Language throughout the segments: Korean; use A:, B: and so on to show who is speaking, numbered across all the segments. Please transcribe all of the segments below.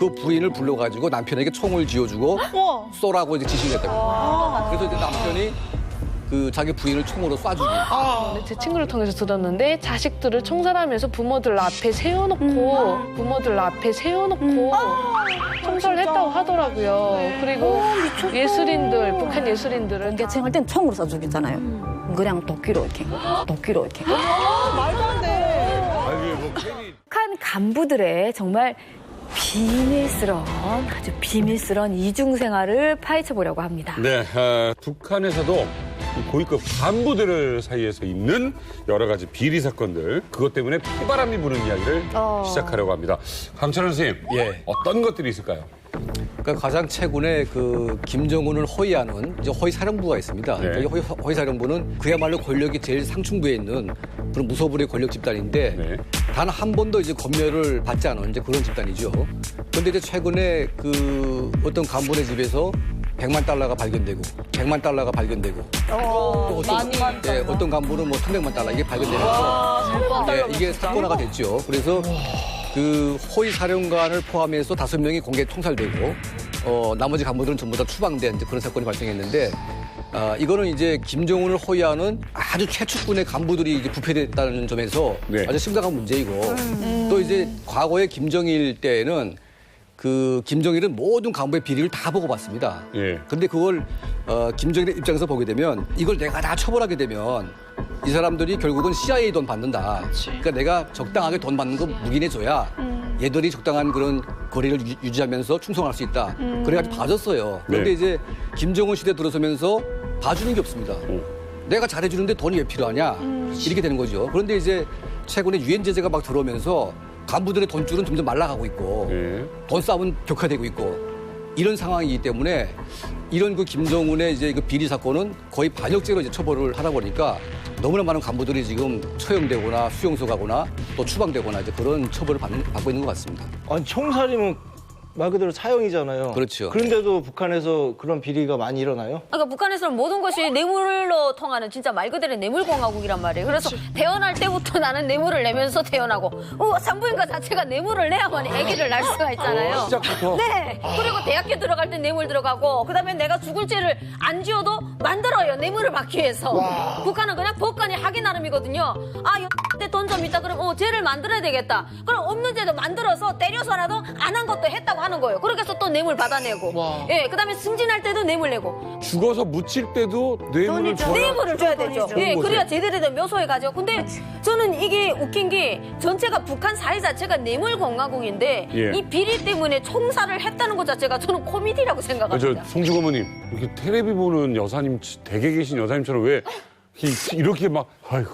A: 그 부인을 불러가지고 남편에게 총을 쥐어주고 쏘라고 이제 지시를 했답니다. 그래서 이제 남편이 그 자기 부인을 총으로 쏴주기.
B: 제 친구를 통해서 들었는데 자식들을 총살하면서 부모들 앞에 세워놓고 총살을 했다고 하더라고요. 그리고 예술인들, 북한 예술인들은
C: 경계청할 땐 총으로 쏴 죽이잖아요. 그냥 도끼로 이렇게.
D: 북한 간부들의 정말 아주 비밀스러운 이중 생활을 파헤쳐 보려고 합니다.
E: 네, 북한에서도 이 고위급 간부들 사이에서 있는 여러 가지 비리 사건들, 그것 때문에 피바람이 부는 이야기를 시작하려고 합니다. 강철원 선생님,
A: 예.
E: 어떤 것들이 있을까요?
A: 그러니까 가장 최근에 그 김정은을 호위하는 이제 호위사령부가 있습니다.
E: 네.
A: 이 호위사령부는 그야말로 권력이 제일 상층부에 있는 그런 무소불위의 권력 집단인데
E: 네.
A: 단 한 번도 이제 검열을 받지 않은 이제 그런 집단이죠. 그런데 이제 최근에 그 어떤 간부의 집에서 100만 달러가 발견되고 또 어떤 간부는 뭐 300만 달러 이게 발견되면서 이게 사건화가 됐죠. 그래서 그 호위 사령관을 포함해서 5명이 공개 총살되고 나머지 간부들은 전부 다 추방된 이제 그런 사건이 발생했는데 이거는 이제 김정은을 호위하는 아주 최측근의 간부들이 이제 부패됐다는 점에서
E: 네.
A: 아주 심각한 문제이고 또 이제 과거에 김정일 때에는 그 김정일은 모든 간부의 비리를 다 보고 봤습니다.
E: 예.
A: 그런데 그걸 김정일의 입장에서 보게 되면 이걸 내가 다 처벌하게 되면 이 사람들이 결국은 CIA 돈 받는다. 그러니까 내가 적당하게 돈 받는 거 묵인해줘야 얘들이 적당한 그런 거리를 유지하면서 충성할 수 있다. 그래가지고 봐줬어요. 그런데
E: 네.
A: 이제 김정은 시대 들어서면서 봐주는 게 없습니다. 내가 잘해주는데 돈이 왜 필요하냐. 이렇게 되는 거죠. 그런데 이제 최근에 유엔 제재가 막 들어오면서 간부들의 돈줄은 점점 말라가고 있고
E: 예.
A: 돈 싸움은 격화되고 있고 이런 상황이기 때문에 이런 그 김정은의 이제 그 비리 사건은 거의 반역죄로 이제 처벌을 하다 보니까 너무나 많은 간부들이 지금 처형되거나 수용소 가거나 또 추방되거나 이제 그런 처벌을 받고 있는 것 같습니다.
F: 아니 총살이면 말 그대로 사형이잖아요.
A: 그렇죠.
F: 그런데도 북한에서 그런 비리가 많이 일어나요?
G: 그러니까 북한에서는 모든 것이 뇌물로 통하는 진짜 말 그대로 뇌물공화국이란 말이에요. 그래서 태어날 때부터 나는 뇌물을 내면서 태어나고 산부인과 자체가 뇌물을 내야만 아기를 낳을 수가 있잖아요.
E: 시작부터?
G: 네. 그리고 대학교 들어갈 때 뇌물 들어가고 그다음에 내가 죽을 죄를 안 지어도 만들어요. 뇌물을 받기 위해서. 북한은 그냥 법관이 하기 나름이거든요. 때 돈 좀 있다 그러면 죄를 만들어야 되겠다. 그럼 없는 죄도 만들어서 때려서라도 안 한 것도 했다고 하는 거예요. 그렇게 해서 또 뇌물 받아내고. 예, 그다음에 승진할 때도 뇌물 내고.
E: 죽어서 묻힐 때도 뇌물을 줘야
G: 뇌물을 줘야 되죠. 예,
E: 거죠.
G: 그래야 제대로 된 묘소에 가죠. 근데 저는 이게 웃긴 게 전체가 북한 사회 자체가 뇌물 공화국인데
E: 예.
G: 이 비리 때문에 총살을 했다는 것 자체가 저는 코미디라고 생각합니다.
E: 저 송주 어머님, 이렇게 텔레비 보는 여사님, 댁에 계신 여사님처럼 왜 이렇게 막 아이고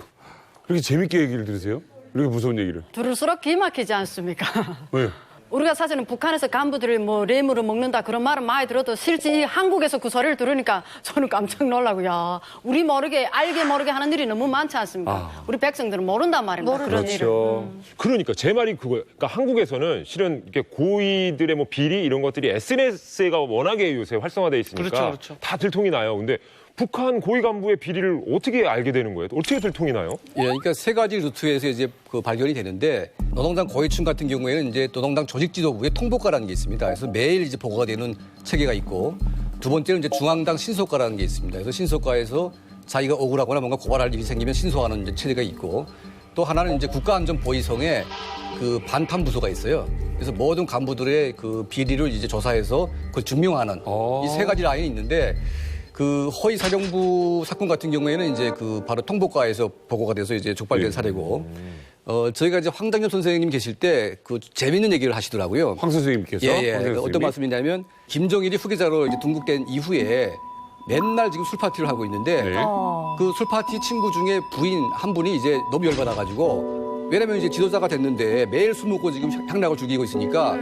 E: 이렇게 재밌게 얘기를 들으세요? 이렇게 무서운 얘기를.
H: 들을수록 기막히지 않습니까?
E: 왜?
H: 우리가 사실은 북한에서 간부들이 뭐 뇌물을 먹는다 그런 말은 많이 들어도 실제 한국에서 그 소리를 들으니까 저는 깜짝 놀라고요. 우리 모르게 알게 모르게 하는 일이 너무 많지 않습니까? 우리 백성들은 모른단 말입니다. 그런 일을.
I: 그렇죠. 그러니까 제 말이 그거예요. 그러니까 한국에서는 실은 이렇게 고위들의 뭐 비리 이런 것들이 SNS가 워낙에 요새 활성화돼 있으니까
F: 그렇죠.
I: 다 들통이 나요. 근데 북한 고위 간부의 비리를 어떻게 알게 되는 거예요? 어떻게 들통이 나요?
A: 예, 그러니까 세 가지 루트에서 이제 그 발견이 되는데 노동당 고위층 같은 경우에는 이제 노동당 조직 지도부의 통보과라는 게 있습니다. 그래서 매일 이제 보고가 되는 체계가 있고 두 번째는 이제 중앙당 신속과라는 게 있습니다. 그래서 신속과에서 자기가 억울하거나 뭔가 고발할 일이 생기면 신속하는 이제 체계가 있고 또 하나는 이제 국가안전보위성에 그 반탄부서가 있어요. 그래서 모든 간부들의 그 비리를 이제 조사해서 그걸 증명하는 이 세 가지 라인이 있는데 그 허위 사령부 사건 같은 경우에는 이제 그 바로 통보과에서 보고가 돼서 이제 촉발된 사례고 저희가 이제 황장엽 선생님 계실 때 그 재밌는 얘기를 하시더라고요.
E: 황 선생님께서?
A: 예,
E: 황
A: 그러니까
E: 선생님이?
A: 어떤 말씀이냐면 김정일이 후계자로 이제 등극된 이후에 맨날 지금 술 파티를 하고 있는데
E: 네.
A: 그 술 파티 친구 중에 부인 한 분이 이제 너무 열받아가지고 왜냐면 이제 지도자가 됐는데 매일 술 먹고 지금 향락을 죽이고 있으니까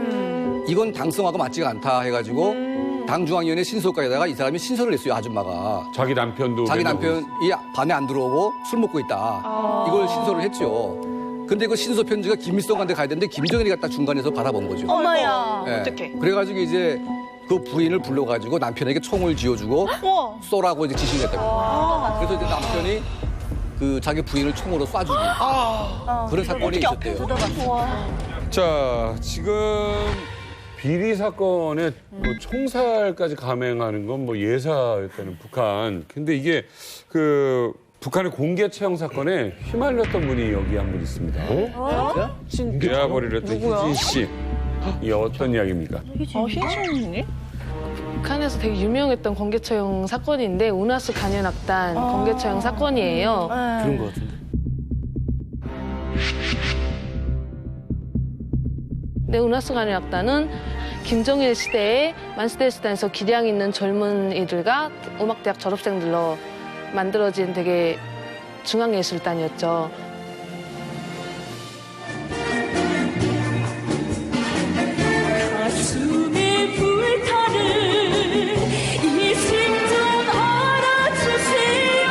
A: 이건 당성하고 맞지가 않다 해가지고 당중앙위원회 신속과에다가 이 사람이 신설을 냈어요, 아줌마가.
E: 자기 남편도
A: 자기
E: 맨날
A: 남편이 밤에 안 들어오고 술 먹고 있다. 이걸 신설을 했죠. 근데 그 신서 편지가 김일성한테 가야 되는데 김정일이 갖다 중간에서 받아본 거죠.
B: 어머야.
A: 예.
B: 어떡해.
A: 그래가지고 이제 그 부인을 불러가지고 남편에게 총을 쥐어주고 쏘라고 이제 지시를 했답니다. 그래서 이제 남편이 그 자기 부인을 총으로 쏴주기. 그런 사건이 있었대요.
E: 자, 지금 비리 사건에 뭐 총살까지 감행하는 건 뭐 예사였다는 북한. 근데 이게 그 북한의 공개 채용 사건에 휘말렸던 분이 여기 한 분 있습니다. 대화벌이를 했던 희진 씨. 이게 어떤 이야기입니까?
B: 희준이? 북한에서 되게 유명했던 공개처형 사건인데 우나스 간현악단 공개처형 사건이에요.
F: 그런 것 같은데.
B: 네, 우나스 간현악단은 김정일 시대에 만수대수단에서 기량 있는 젊은이들과 음악대학 졸업생들로 만들어진 되게 중앙예술단이었죠.
J: 가슴에 불타는 이 심정 알아주세요.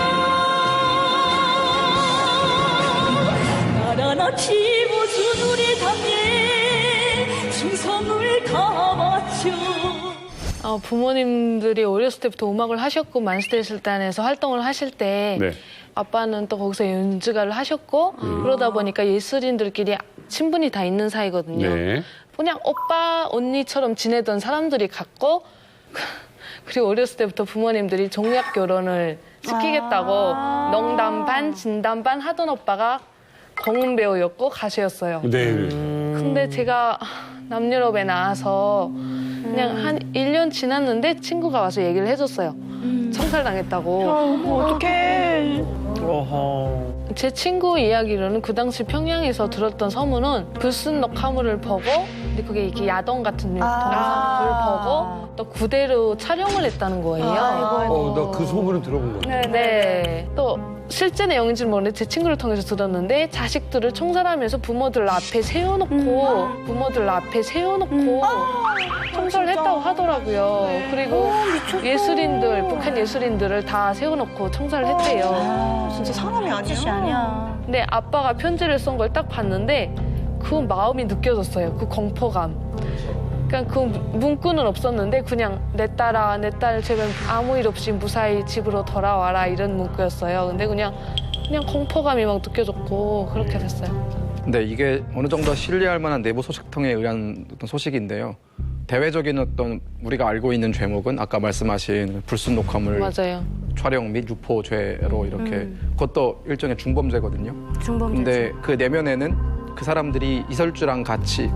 J: 나라나 키워준 우리 당에 충성을 다하죠.
B: 부모님들이 어렸을 때부터 음악을 하셨고 만수대술단에서 활동을 하실 때
E: 네.
B: 아빠는 또 거기서 연주가를 하셨고 그러다 보니까 예술인들끼리 친분이 다 있는 사이거든요.
E: 네.
B: 그냥 오빠 언니처럼 지내던 사람들이 같고 그리고 어렸을 때부터 부모님들이 종합 결혼을 시키겠다고 농담 반 진담 반 하던 오빠가 공은 배우였고 가수였어요.
E: 네.
B: 근데 제가 남유럽에 나와서 그냥 한 1년 지났는데 친구가 와서 얘기를 해줬어요. 청살당했다고.
C: 어떡해.
F: 어허.
B: 제 친구 이야기로는 그 당시 평양에서 들었던 소문은 불순 녹화물을 보고 근데 그게 이렇게 야동 같은 동영상을 보고 또 그대로 촬영을 했다는 거예요.
E: 나 그 소문은 들어본 거 같아요.
B: 네. 또 실제 내용인지는 모르는데 제 친구를 통해서 들었는데 자식들을 총살하면서 부모들 앞에 세워놓고 총살을 했다고 하더라고요. 그리고 예술인들, 북한 예술인들을 다 세워놓고 총살을 했대요.
C: 진짜 사람이 아니야.
B: 근데 아빠가 편지를 쓴 걸 딱 봤는데 그 마음이 느껴졌어요. 그 공포감. 그러니까 그 문구는 없었는데 그냥 내 딸아, 내 딸 제발 아무 일 없이 무사히 집으로 돌아와라 이런 문구였어요. 근데 그냥 공포감이 막 느껴졌고 그렇게 됐어요.
K: 근데 이게 어느 정도 신뢰할 만한 내부 소식통에 의한 어떤 소식인데요. 대외적인 어떤 우리가 알고 있는 죄목은 아까 말씀하신 불순 녹화물
B: 맞아요.
K: 촬영 및 유포죄로 이렇게 그것도 일종의 중범죄거든요.
C: 중범죄.
K: 근데 그 내면에는 그 사람들이 이설주랑 같이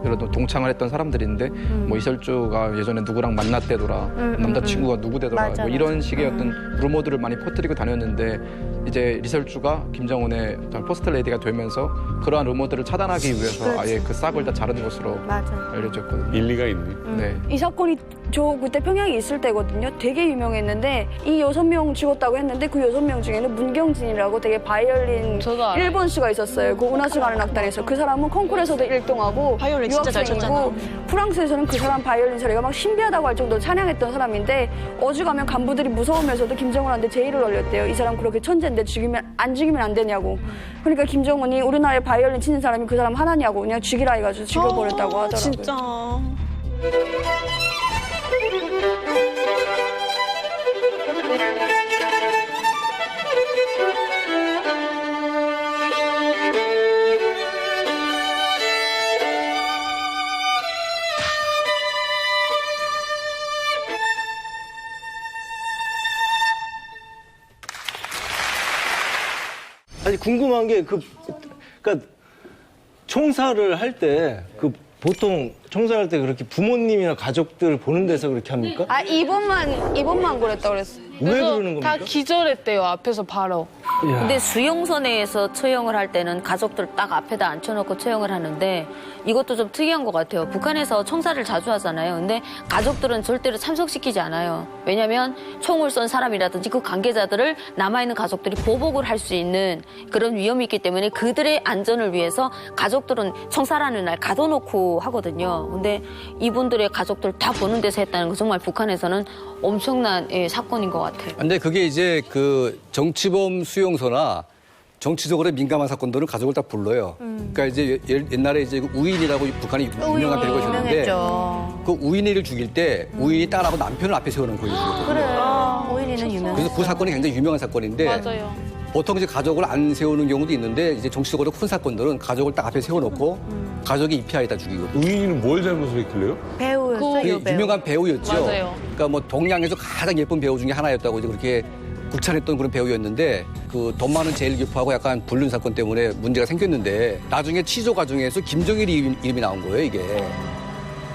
K: 예를 들어 동창을 했던 사람들인데 뭐 이설주가 예전에 누구랑 만났대더라 남자친구가 누구대더라
C: 맞아,
K: 뭐 이런 식의 어떤 루머들을 많이 퍼뜨리고 다녔는데 이제 이설주가 김정은의 퍼스트 레이디가 되면서 그러한 루머들을 차단하기 위해서 아예 그 싹을 다 자른 것으로 알려졌거든요.
E: 일리가 있네.
K: 네.
C: 이 사건이 저 그때 평양에 있을 때거든요. 되게 유명했는데 이 6명 죽었다고 했는데 그 6명 중에는 문경진이라고 되게 바이올린
B: 저도 알아요.
C: 일본수가 있었어요. 그 우나스 가는 악단에서 그 사람은 콩쿠르에서도 1등하고
J: 바이올린 진짜 잘 쳤잖아.
C: 프랑스에서는 그 사람 바이올린 소리가 막 신비하다고 할 정도로 찬양했던 사람인데 어지간하면 간부들이 무서우면서도 김정은한테 제의를 올렸대요. 이 사람 그렇게 천재인데 안 죽이면 안 되냐고. 그러니까 김정은이 우리나라에 바이올린 치는 사람이 그 사람 하나냐고 그냥 죽이라 해가지고 죽여버렸다고 하더라고요.
J: 진짜.
F: 아니 궁금한 게 그러니까 총살을 할 때 보통 총살할 때 그렇게 부모님이나 가족들 보는 데서 그렇게 합니까?
C: 이번만 그랬다 그랬어요.
F: 왜
B: 그래서
F: 그러는 겁니까?
B: 다 기절했대요. 앞에서 바로.
G: 근데 수용소내에서 처형을 할 때는 가족들 딱 앞에다 앉혀놓고 처형을 하는데 이것도 좀 특이한 것 같아요. 북한에서 총살을 자주 하잖아요. 근데 가족들은 절대로 참석시키지 않아요. 왜냐하면 총을 쏜 사람이라든지 그 관계자들을 남아있는 가족들이 보복을 할 수 있는 그런 위험이 있기 때문에 그들의 안전을 위해서 가족들은 총살하는 날 가둬놓고 하거든요. 근데 이분들의 가족들 다 보는 데서 했다는 건 정말 북한에서는 엄청난 사건인 것 같아요.
A: 근데 그게 이제 그 정치범 수용소나 정치적으로 민감한 사건들은 가족을 다 불러요. 그러니까 이제 옛날에 이제 우인이라고 북한이 유명한 배우가 있었는데 그 우인이를 죽일 때 우인이 딸하고 남편을 앞에 세워놓은 거예요.
D: 그래. 오일이는 유명.
A: 그래서 그 사건이 굉장히 유명한 사건인데
B: 맞아요.
A: 보통 이제 가족을 안 세우는 경우도 있는데 이제 정치적으로 큰 사건들은 가족을 딱 앞에 세워놓고 가족이 입회하에다 죽이고.
E: 우인이는 뭘 잘못을 했길래요?
D: 배우였어요.
A: 그 유명한 배우였죠.
B: 맞아요.
A: 그러니까 뭐 동양에서 가장 예쁜 배우 중에 하나였다고 이제 그렇게 국찬했던 그런 배우였는데 그 돈 많은 제일 교포하고 약간 불륜 사건 때문에 문제가 생겼는데 나중에 취조 과정에서 김정일 이름이 나온 거예요 이게.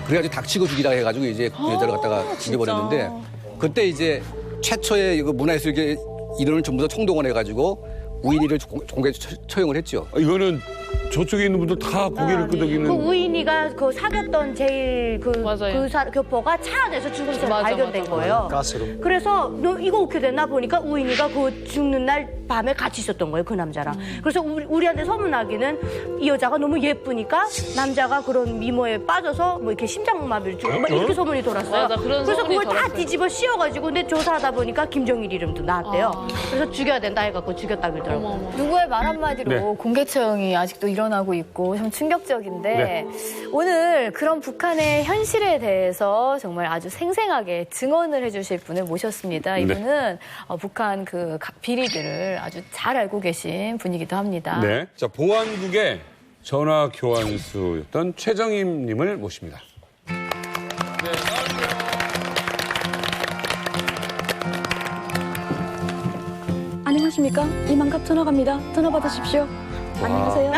A: 그래가지고 닥치고 죽이라 해가지고 이제 그 여자를 갖다가 죽여버렸는데 그때 이제 최초의 그 문화예술계 인원을 전부 다 총동원해가지고 우인이를 공개 처형을 했죠.
E: 이거는 저쪽에 있는 분들 다 고개를 끄덕이는.
L: 그 우인이가 그 사귀었던 제일
B: 맞아요.
L: 교포가 차 안에서 죽은 채로
B: 맞아,
L: 발견된
B: 맞아,
L: 거예요.
F: 가스로.
L: 그래서 너 이거 어떻게 됐나 보니까 우인이가 그 죽는 날 밤에 같이 있었던 거예요, 그 남자랑. 그래서 우리한테 소문나기는 이 여자가 너무 예쁘니까 남자가 그런 미모에 빠져서 뭐 이렇게 심장마비를 주고 막 이렇게 소문이 돌았어요.
B: 맞아, 그런
L: 그래서
B: 소문이
L: 그걸 다
B: 돌았어요.
L: 뒤집어 씌워가지고 근데 조사하다 보니까 김정일 이름도 나왔대요. 그래서 죽여야 된다 해갖고 죽였다 그러더라고요.
D: 누구의 말 한마디로
E: 네.
D: 공개 처형이 아직도 일어나고 있고 좀 충격적인데
E: 네.
D: 오늘 그런 북한의 현실에 대해서 정말 아주 생생하게 증언을 해주실 분을 모셨습니다. 이분은 북한 그 비리들을 아주 잘 알고 계신 분이기도 합니다.
E: 네. 자, 보안국의 전화 교환수였던 최정임 님을 모십니다.
C: 안녕하십니까? 이만갑 전화 갑니다. 전화 받으십시오. 안녕하세요.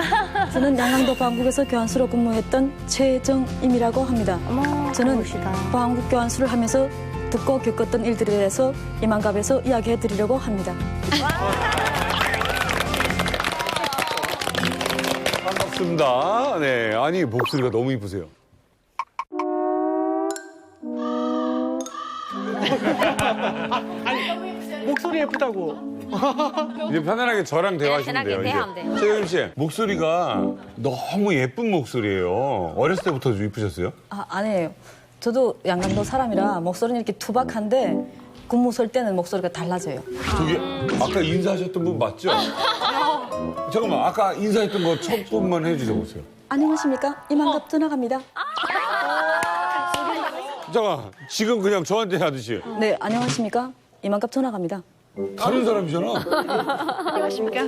C: 저는 양강도 보안국에서 교환수로 근무했던 최정임이라고 합니다. 저는 보안국 교환수를 하면서 듣고 겪었던 일들에 대해서 이만갑에서 이야기해드리려고 합니다.
E: 반갑습니다. 네. 아니, 목소리가 너무 이쁘세요.
F: 목소리 예쁘다고.
E: 이제 편안하게 저랑 대화하시면 돼요.
G: 대화하면 돼요.
E: 최정임 씨, 목소리가 너무 예쁜 목소리예요. 어렸을 때부터 좀 이쁘셨어요?
C: 아니에요. 저도 양강도 사람이라 목소리는 이렇게 투박한데 근무 설 때는 목소리가 달라져요.
E: 저기 아까 인사하셨던 분 맞죠? 잠깐만, 아까 인사했던 거 첫 분만 해주셔 보세요.
C: 안녕하십니까? 이만갑 전화 갑니다.
E: 잠깐, 지금 그냥 저한테 하듯이
C: 네, 안녕하십니까? 이만갑 전화 갑니다.
E: 다른 사람이잖아.
D: 안녕하십니까?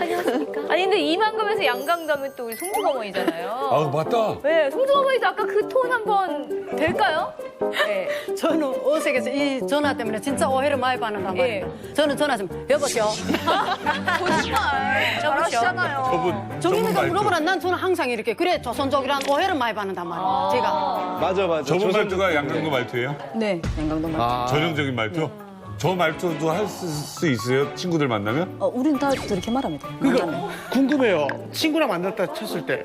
D: 아니 근데 이만큼에서 양강도 하면 또 우리 송중어머니잖아요.
E: 아, 맞다.
D: 네, 송중어머니도 아까 그 톤 한번 될까요? 네.
H: 저는 어색해서 이 전화 때문에 진짜 오해를 많이 받는단 말이에요. 저는 전화 좀 여보세요.
D: 거짓말. 잘하시잖아요.
E: 저분
H: 정인이가
E: 말투.
H: 물어보라 난 저는 항상 이렇게 그래 조선족이란 오해를 많이 받는단 말이에요. 제가.
F: 맞아.
E: 저분 말투가 양강도 말투예요?
C: 네, 양강도 말.
E: 전형적인 말투? 저 말투도 할 수 있어요? 친구들 만나면?
C: 우린 다 저렇게 말합니다.
F: 그러니까 궁금해요. 친구랑 만났다 쳤을 때.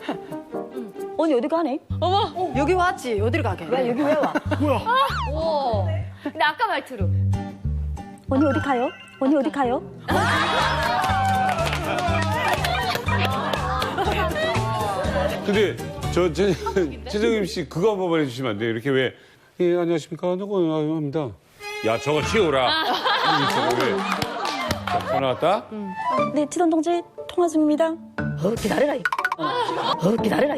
C: 언니 어디 가니?
H: 여기 왔지. 어디를 가게?
C: 야, 여기 왜 와?
D: 오. 근데 아까 말투로.
C: 언니 어디 가요? 언니 어디 가요?
E: 근데 저 최정임 씨 그거 한 번만 해주시면 안 돼요? 이렇게 왜? 예, 안녕하십니까? 누구입니다. 야, 저거 치우라. 저거 왜? 자, 전화 왔다.
C: 네, 치던 동지 통화 중입니다. 기다려라. 기다려라.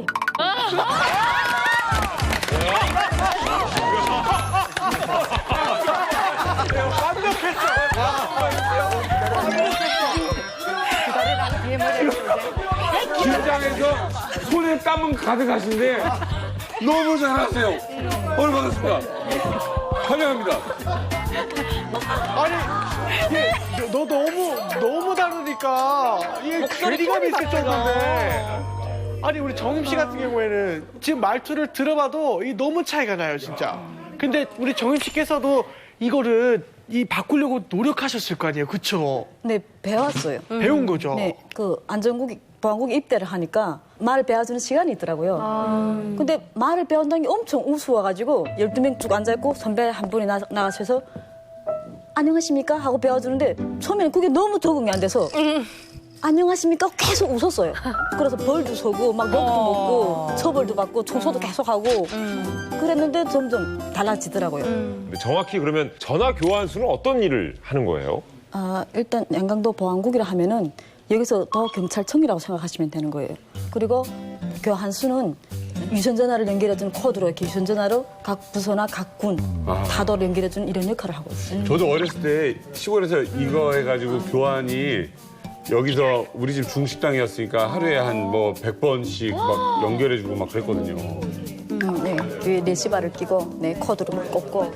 E: 긴장해서 손에 땀은 가득하신데 너무 잘하세요. 오늘 반갑습니다. 환영합니다.
F: 아니, 너 너무 다르니까 이게 괴리감이 있을 정도인데. 아니, 우리 정임 씨 같은 경우에는 지금 말투를 들어봐도 이 너무 차이가 나요, 진짜. 근데 우리 정임 씨께서도 이거를 바꾸려고 노력하셨을 거 아니에요, 그쵸?
C: 네, 배웠어요.
F: 배운 거죠.
C: 네, 그 보안국에 입대를 하니까 말을 배워주는 시간이 있더라고요. 근데 말을 배운다는 게 엄청 우스워가지고 12명 쭉 앉아있고 선배 한 분이 나가셔서 안녕하십니까? 하고 배워주는데 처음에는 그게 너무 적응이 안 돼서 안녕하십니까? 계속 웃었어요. 그래서 벌도 서고 막 먹도 먹고 처벌도 받고 청소도 계속 하고 그랬는데 점점 달라지더라고요.
I: 근데 정확히 그러면 전화 교환수는 어떤 일을 하는 거예요?
C: 일단 양강도 보안국이라 하면은 여기서 더 경찰청이라고 생각하시면 되는 거예요. 그리고 교환수는 유선전화를 연결해주는 코드로 이렇게 유선전화로 각 부서나 각 군, 다도를 연결해주는 이런 역할을 하고 있어요.
E: 저도 어렸을 때 시골에서 이거 해가지고 교환이 여기서 우리 집 중식당이었으니까 하루에 한 뭐 100번씩 막 연결해주고 막 그랬거든요.
M: 네. 뒤에 레시바를 끼고, 네, 코드로 막 꽂고.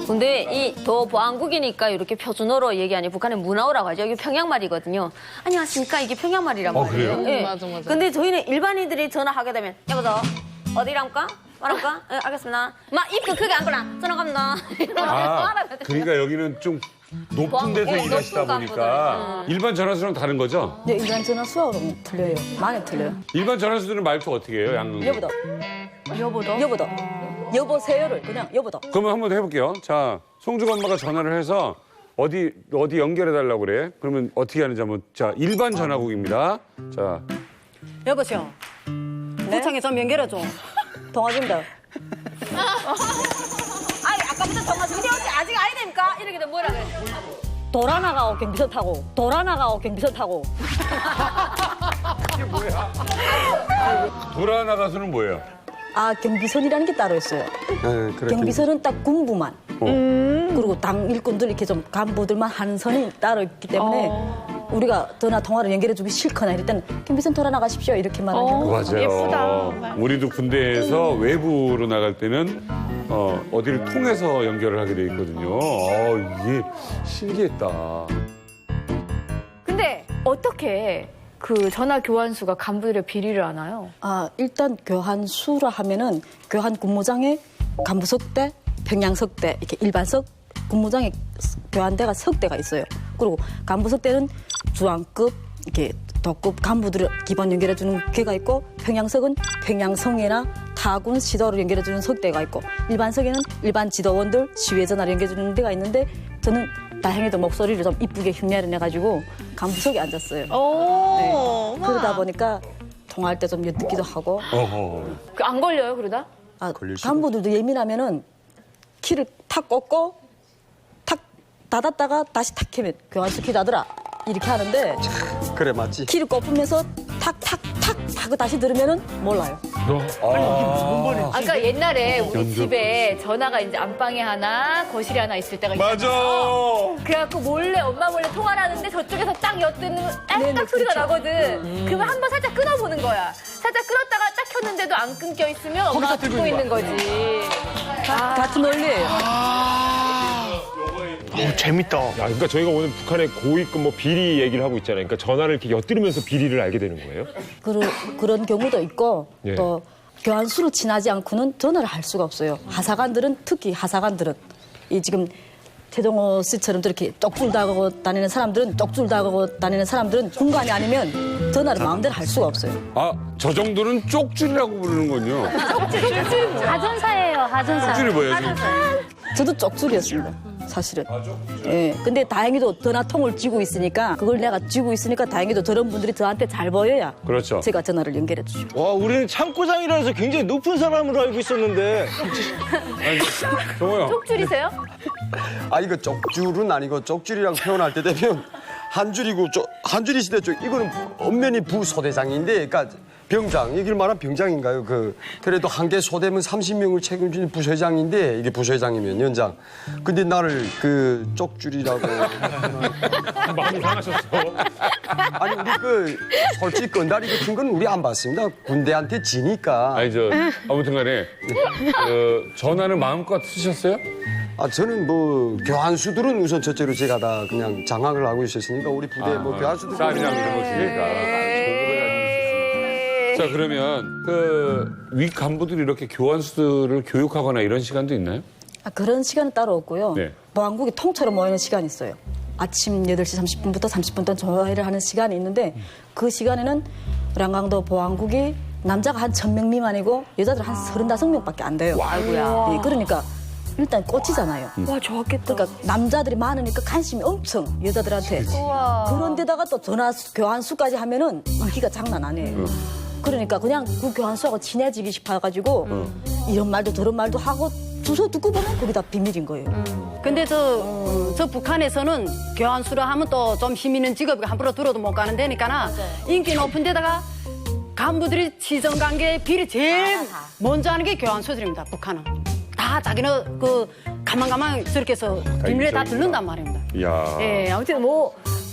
G: 근데 이 더 보안국이니까 이렇게 표준어로 얘기하니 북한의 문화어라고 하죠. 이게 평양말이거든요. 안녕하십니까? 이게 평양말이란 말이에요.
E: 그래요?
G: 예.
B: 맞아, 맞아.
G: 근데 저희는 일반인들이 전화하게 되면 여보세요? 어디랍니까? 말합니까? 예, 알겠습니다. 막 입도 크게 안 거나 전화 갑니다.
E: 그러니까 여기는 좀 높은 데서
G: 예,
E: 일하시다
G: 높은
E: 보니까 일반 전화수랑 다른 거죠?
M: 네, 일반 전화 수화로는 틀려요. 많이 틀려요.
E: 일반 전화수들은 말투 어떻게 해요? 양릉.
M: 여보도. 여보도. 여보세요를 그냥 여보도.
E: 그러면 한번 해볼게요. 자, 송중 엄마가 전화를 해서 어디 연결해달라고 그래. 그러면 어떻게 하는지 한번. 자, 일반 전화국입니다. 자,
H: 여보세요. 부창에 좀 연결해줘.
M: 통화 중이다.
G: 아니, 아까부터 정말 근데 어째 아직 아니됩니까? 이렇게 되면 뭐라 그래?
M: 돌아나가고 경비선 타고. 돌아나가고 경비선 타고.
E: 돌아나가서는 뭐예요?
M: 아, 경비선이라는 게 따로 있어요. 경비선은 딱 군부만. 그리고 당 일꾼들 이렇게 좀 간부들만 하는 선이 따로 있기 때문에 우리가 전화 통화를 연결해주기 싫거나 이럴 때는 경비선 돌아나가십시오 이렇게만 하면
E: 맞아요.
B: 예쁘다.
E: 우리도 군대에서 외부로 나갈 때는 어디를 통해서 연결을 하게 돼 있거든요. 이게 신기했다.
D: 근데 어떻게 그 전화 교환수가 간부들의 비리를 아나요?
M: 아, 일단 교환수라 하면은 교환 군무장에 간부석대, 평양석대 이렇게 일반석 군무장에 교환대가 석대가 있어요. 그리고 간부석대는 주황급 이렇게 도급 간부들을 기본 연결해주는 괴가 있고 평양석은 평양성이나 타군 시도를 연결해주는 석대가 있고 일반석에는 일반 지도원들 지휘 전화를 연결해주는 데가 있는데 저는 다행히도 목소리를 좀 이쁘게 흉내를 내가지고 간부석에 앉았어요. 네. 그러다 보니까 통화할 때 좀 엿듣기도 하고.
D: 안 걸려요, 그러다?
M: 아, 간부들도 예민하면은 키를 탁 꽂고 탁 닫았다가 다시 탁 켜면 교환수 키 닫으라 이렇게 하는데
N: 그래 맞지.
M: 키를 꼽으면서 탁탁탁 하고 다시 들으면은 몰라요.
D: 아까 옛날에 우리 집에 전화가 이제 안방에 하나, 거실에 하나 있을 때가 있잖아요. 그래갖고 몰래 엄마 몰래 통화를 하는데 저쪽에서 딱 엿듣는 딱 소리가 나거든. 그러면 한번 살짝 끊어보는 거야. 살짝 끊었다가 딱 켰는데도 안 끊겨 있으면 엄마가 듣고 있는 거지.
M: 같은 원리예요.
F: 재밌다.
I: 야, 그러니까 저희가 오늘 북한의 고위급 뭐 비리 얘기를 하고 있잖아요. 그러니까 전화를 이렇게 엿들으면서 비리를 알게 되는 거예요?
M: 그런 경우도 있고
I: 예.
M: 또 교환수로 친하지 않고는 전화를 할 수가 없어요. 하사관들은 특히 하사관들은 이 지금 최동호 씨처럼 저렇게 쪽줄 다가고 다니는 사람들은 군관이 아니면 전화를 마음대로 할 수가 없어요.
E: 저 정도는 쪽줄이라고 부르는군요.
D: 하전사예요, 하전사.
E: 쪽줄이 뭐예요, 지금?
M: 저도 쪽줄이었습니다. 사실은. 예. 근데 다행히도 전화통을 쥐고 있으니까 그걸 내가 쥐고 있으니까 다행히도 저런 분들이 저한테 잘 보여야
E: 그렇죠.
M: 제가 전화를 연결해 주죠.
N: 와, 우리는 창고장이라서 굉장히 높은 사람으로 알고 있었는데.
E: 정호요.
D: 쪽줄이세요?
N: 이거 쪽줄은 아니고 쪽줄이라고 표현할 때 되면 한 줄이고 한 줄이 시대 쪽 이거는 엄연히 부소대장인데, 그러니까 병장, 이길 만한 병장인가요? 그래도 한 개 소대면 30명을 책임지는 부서장인데 이게 부서장이면 연장. 근데 나를 쪽줄이라고.
I: 마음이 상하셨어.
N: 아니 우리 솔직히 건다리 같은 건 우리 안 받습니다. 군대한테 지니까.
E: 아무튼간에 전화는 마음껏 쓰셨어요?
N: 저는 교환수들은 우선 첫째로 제가 다 그냥 장악을 하고 있었으니까 우리 부대 교환수들.
E: 쌀이랑 이런 거 주니까. 자, 그러면 위 간부들이 이렇게 교환수들을 교육하거나 이런 시간도 있나요?
M: 그런 시간은 따로 없고요.
E: 네.
M: 보안국이 통째로 모이는 시간이 있어요. 아침 8시 30분부터 30분 동안 조회를 하는 시간이 있는데 그 시간에는 랑강도 보안국이 남자가 한 1000명 미만이고 여자들 한 35명밖에 안 돼요.
D: 아이고야.
M: 네, 그러니까 일단 꽂히잖아요.
C: 와, 좋았겠다.
M: 그러니까 남자들이 많으니까 관심이 엄청 여자들한테. 그런데다가 또 전화 교환수까지 하면은 인기가 장난 아니에요. 그러니까 그냥 그 교환수하고 친해지기 싶어가지고 이런 말도 저런 말도 하고 주소 듣고 보면 그게 다 비밀인 거예요.
H: 근데 저 북한에서는 교환수라 하면 또 좀 힘 있는 직업이 함부로 들어도 못 가는 데니까 인기 높은 데다가 간부들이 지정관계 비리 제일 먼저 하는 게 교환수들입니다. 북한은. 다 자기는 가만 저렇게 해서 비밀에 다 들른단 말입니다.
E: 이야.
D: 예, 아무튼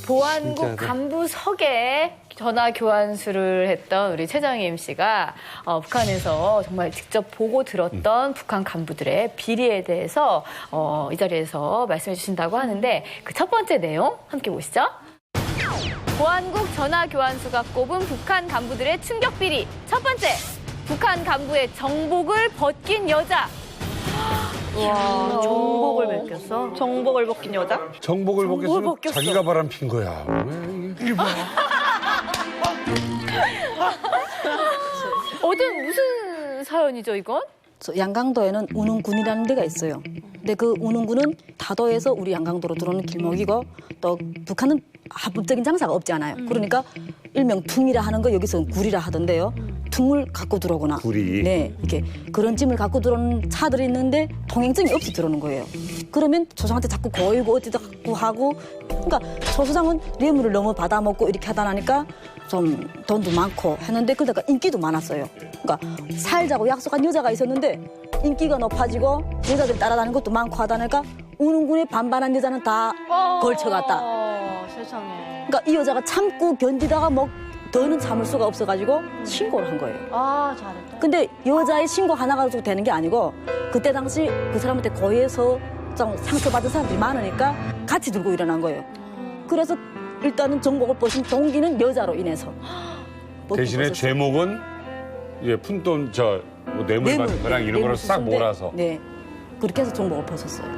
D: 보안국 간부석에 전화 교환수를 했던 우리 최정희 MC가 북한에서 정말 직접 보고 들었던 북한 간부들의 비리에 대해서 이 자리에서 말씀해 주신다고 하는데 그 첫 번째 내용 함께 보시죠. 보안국 전화 교환수가 꼽은 북한 간부들의 충격 비리. 첫 번째, 북한 간부의 정복을 벗긴 여자.
L: 와, 정복을 벗겼어?
G: 정복을 벗긴 여자?
E: 정복을 벗겼으면
D: 벗겼어.
E: 자기가 바람핀 거야.
D: 무슨 사연이죠, 이건?
M: 양강도에는 운흥군이라는 데가 있어요. 근데 그 운흥군은 다도에서 우리 양강도로 들어오는 길목이고 또 북한은 합법적인 장사가 없지 않아요. 그러니까 일명 퉁이라 하는 거 여기서 굴이라 하던데요. 퉁을 갖고 들어오거나
E: 굴이.
M: 네, 이렇게 그런 짐을 갖고 들어오는 차들이 있는데 통행증이 없이 들어오는 거예요. 그러면 조상한테 자꾸 고이고 어디다 갖고 하고 그러니까 조수장은 뇌물을 너무 받아먹고 이렇게 하다 나니까 좀 돈도 많고 했는데 그러다가 인기도 많았어요. 그러니까 살자고 약속한 여자가 있었는데 인기가 높아지고 여자들이 따라다니는 것도 많고 하다 보니까 운흥군에 반반한 여자는 다 걸쳐갔다.
L: 세상에.
M: 그러니까 이 여자가 참고 견디다가 더는 참을 수가 없어가지고 신고를 한 거예요.
L: 아, 잘했다.
M: 근데 여자의 신고 하나 가지고 되는 게 아니고 그때 당시 그 사람한테 고해서 좀 상처받은 사람들이 많으니까 같이 들고 일어난 거예요. 그래서 일단은 정복을 벗은 동기는 여자로 인해서.
E: 대신에 제목은 이제 푼돈 뭐 뇌물 받은 거랑 이런 거를 싹 몰아서.
M: 네. 그렇게 해서 정복을 벗었어요.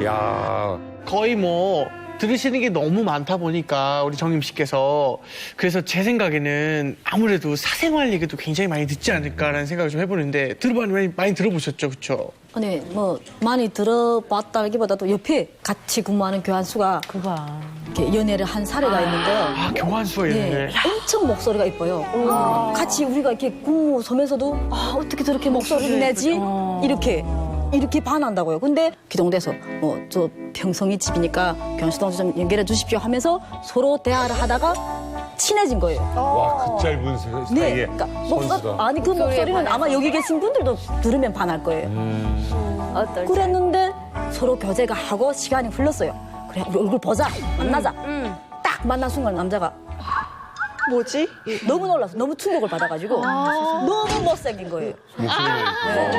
E: 야.
F: 거의 뭐 들으시는 게 너무 많다 보니까 우리 정임 씨께서 그래서 제 생각에는 아무래도 사생활 얘기도 굉장히 많이 듣지 않을까라는 생각을 좀 해보는데 많이 들어보셨죠, 그렇죠?
M: 네, 뭐 많이 들어봤다기보다도 옆에 같이 근무하는 교환수가 이렇게 연애를 한 사례가 있는데요.
F: 아, 교환수가 연애를.
M: 네, 엄청 목소리가 이뻐요. 같이 우리가 이렇게 근무 서면서도 어떻게 저렇게 목소리를 내지? 이렇게 반한다고요. 근데 기동대서 저 평성이 집이니까 교환수동지 좀 연결해 주십시오 하면서 서로 대화를 하다가 친해진 거예요.
E: 와, 그 짧은 사이에.
M: 네, 그러니까
E: 선수가.
M: 그 목소리는 아마 여기 계신 분들도 들으면 반할 거예요. 그랬는데 서로 교제가 하고 시간이 흘렀어요. 그래, 우리 얼굴 보자, 만나자. 딱 만난 순간 남자가
G: 뭐지?
M: 너무 놀라서 너무 충격을 받아가지고 너무 못생긴 거예요.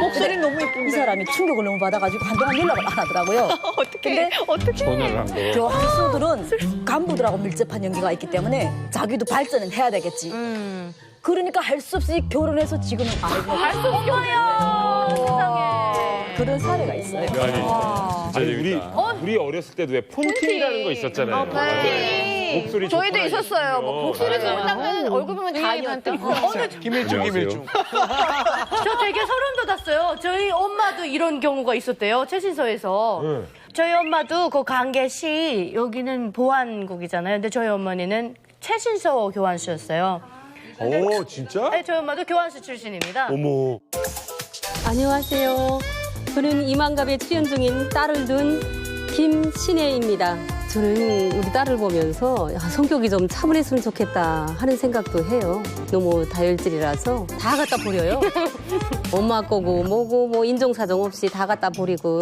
G: 목소리는 너무 예쁜데.
M: 이 사람이 충격을 너무 받아가지고 한동안 연락을 안 하더라고요.
G: 어떻게?
E: 전화를 한 거.
M: 교환수들은 간부들하고 밀접한 연기가 있기 때문에 자기도 발전은 해야 되겠지. 그러니까 할 수 없이 결혼해서 지금은
D: 할수 없어요. 세상에.
M: 그런 사례가 있어요.
I: 아니, 우리 어렸을 때도 왜 폰팅이라는 거 있었잖아요. 목소리
D: 저희도
I: 좋거나
D: 있었어요. 뭐 목소리 좋다면 얼굴 보면 다 아니한테.
F: 김일중.
L: 저 되게 소름 돋았어요. 저희 엄마도 이런 경우가 있었대요. 최신소에서. 저희 엄마도 그 강계시 여기는 보안국이잖아요. 근데 저희 어머니는 최신소 교환수였어요.
E: 오, 진짜?
L: 네, 저희 엄마도 교환수 출신입니다.
E: 어머.
O: 안녕하세요. 저는 이만갑에 출연 중인 딸을 둔 김신혜입니다. 저는 우리 딸을 보면서 성격이 좀 차분했으면 좋겠다 하는 생각도 해요. 너무 다혈질이라서 다 갖다 버려요. 엄마 거고 뭐고 뭐 인정사정 없이 다 갖다 버리고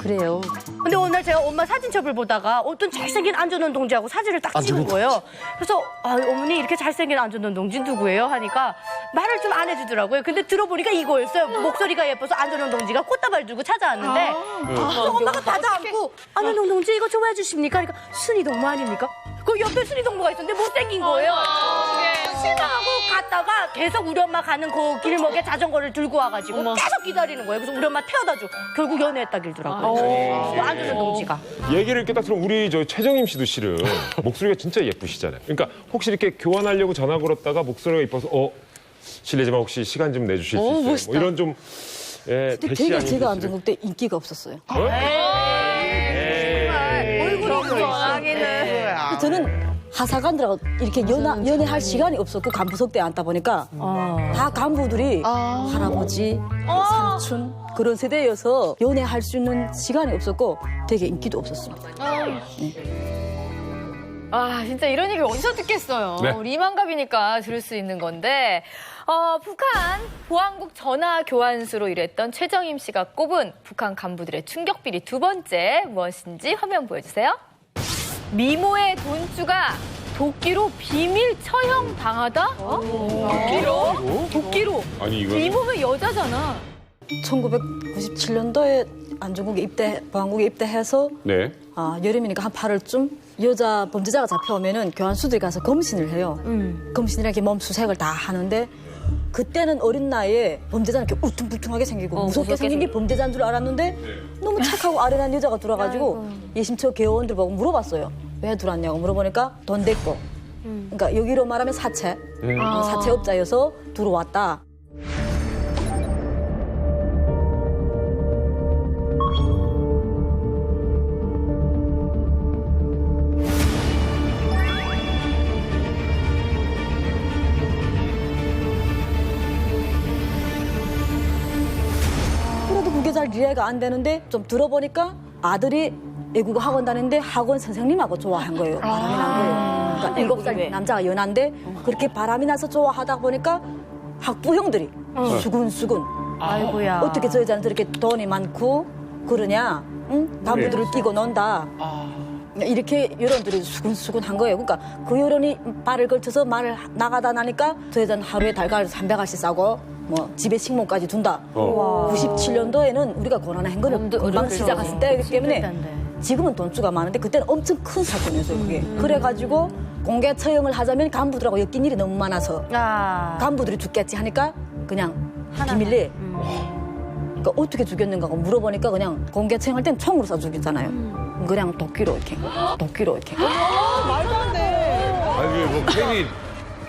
O: 그래요.
L: 근데 어느 날 제가 엄마 사진첩을 보다가 어떤 잘생긴 안전원 동지하고 사진을 딱 찍은 거예요. 그래서 어머니 이렇게 잘생긴 안전원 동지 누구예요? 하니까 말을 좀 안 해주더라고요. 근데 들어보니까 이거였어요. 목소리가 예뻐서 안전원 동지가 꽃다발 들고 찾아왔는데 그래서 엄마가 받아 안고 안전원 동지 이거 좋아해 주십니까? 그러니까 순이동무 아닙니까? 그 옆에 순이동무가 있었는데 못생긴 거예요. 실망하고 갔다가 계속 우리 엄마 가는 그 길목에 자전거를 들고 와가지고 계속 기다리는 거예요. 그래서 우리 엄마 태워다 줘. 결국 연애했다 길더라고요. 그 안전원 동지가.
I: 얘기를 이렇게 딱 들으면 우리 최정임 씨도 실은 목소리가 진짜 예쁘시잖아요. 그러니까 혹시 이렇게 교환하려고 전화 걸었다가 목소리가 이뻐서 실례지만 혹시 시간 좀 내주실 수 있어요? 뭐 이런 좀
M: 근데 되게 제가 안전국 때 인기가 없었어요.
L: 얼굴이 전화기는.
M: 저는 하사관들하고 이렇게 연애할 시간이 없었고 간부석대에 앉다 보니까 다 간부들이 할아버지, 삼촌 그런 세대여서 연애할 수 있는 시간이 없었고 되게 인기도 없었습니다.
D: 진짜 이런 얘기 어디서 듣겠어요.
E: 네.
D: 우리 이만갑이니까 들을 수 있는 건데 북한 보안국 전화 교환수로 일했던 최정임 씨가 꼽은 북한 간부들의 충격 비리 두 번째 무엇인지 화면 보여주세요. 미모의 돈주가 도끼로 비밀 처형 당하다? 도끼로? 도끼로?
E: 아니, 이거는-
D: 미모면 여자잖아.
M: 1997년도에 안중국에 보안국에 입대해서
E: 네.
M: 여름이니까 한 8월쯤 여자 범죄자가 잡혀오면은 교환수들이 가서 검신을 해요. 검신이라 이렇게 몸 수색을 다 하는데 그때는 어린 나이에 범죄자는 이렇게 울퉁불퉁하게 생기고 무섭게 생긴 게 범죄자인 줄 알았는데 너무 착하고 아련한 여자가 들어와가지고 예심처 개원들 보고 물어봤어요. 왜 들어왔냐고 물어보니까 돈 됐고. 그러니까 여기로 말하면 사채업자여서 들어왔다. 그래도 그게 잘 이해가 안 되는데 좀 들어보니까 아들이 외국어 학원 다니는데 학원 선생님하고 좋아한 거예요. 바람이 난 거예요. 그러니까 7살 남자가 연하인데 그렇게 바람이 나서 좋아하다 보니까 학부 형들이 수근수근
D: 아이고야.
M: 어떻게 저 여자는 저렇게 돈이 많고 그러냐? 응? 남부들을 끼고 논다. 이렇게 여론들이 수근수근 한 거예요. 그러니까 그 여론이 발을 걸쳐서 말을 나가다 나니까 저 여자는 하루에 달걀 300알씩 싸고 뭐 집에 식목까지 둔다. 97년도에는 우리가 고난의 행군을 금방 시작했을 때이기 때문에 지금은 돈주가 많은데 그때는 엄청 큰 사건이었어요. 그게. 그래가지고 공개 처형을 하자면 간부들하고 엮인 일이 너무 많아서 간부들이 죽겠지 하니까 그냥 비밀리에 그러니까 어떻게 죽였는가 물어보니까 그냥 공개 처형할 땐 총으로 쏴 죽였잖아요. 그냥 도끼로 이렇게.
F: 말도 안 돼.
E: 아니, 뭐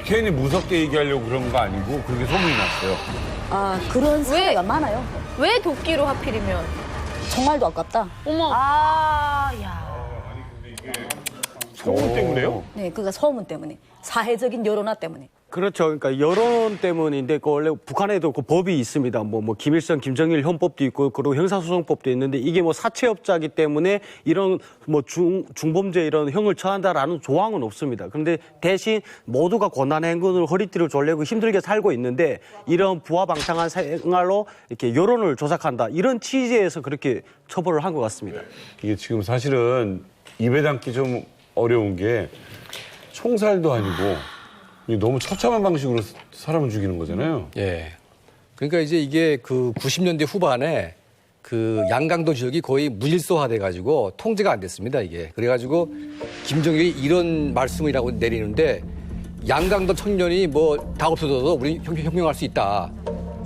E: 괜히 무섭게 얘기하려고 그런 거 아니고 그렇게 소문이 났어요.
M: 그런 사례가 많아요.
D: 왜 도끼로 하필이면?
M: 총알도 아깝다.
D: 어머.
I: 소문 때문에요?
M: 네, 그러니까 소문 때문에. 사회적인 여론화 때문에.
P: 그렇죠. 그러니까 여론 때문인데 그 원래 북한에도 그 법이 있습니다. 뭐 김일성, 김정일 형법도 있고 그리고 형사소송법도 있는데 이게 뭐 사채업자이기 때문에 이런 뭐 중범죄 이런 형을 처한다라는 조항은 없습니다. 그런데 대신 모두가 고난의 행군으로 허리띠를 졸리고 힘들게 살고 있는데 이런 부하방탕한 생활로 이렇게 여론을 조작한다. 이런 취지에서 그렇게 처벌을 한 것 같습니다.
E: 이게 지금 사실은 입에 담기 좀 어려운 게 총살도 아니고 너무 처참한 방식으로 사람을 죽이는 거잖아요.
A: 예. 그러니까 이제 이게 그 90년대 후반에 그 양강도 지역이 거의 무질서화돼 가지고 통제가 안 됐습니다, 이게. 그래가지고 김정일이 이런 말씀이라고 내리는데 양강도 청년이 뭐 다 없어져도 우리 혁명할 수 있다.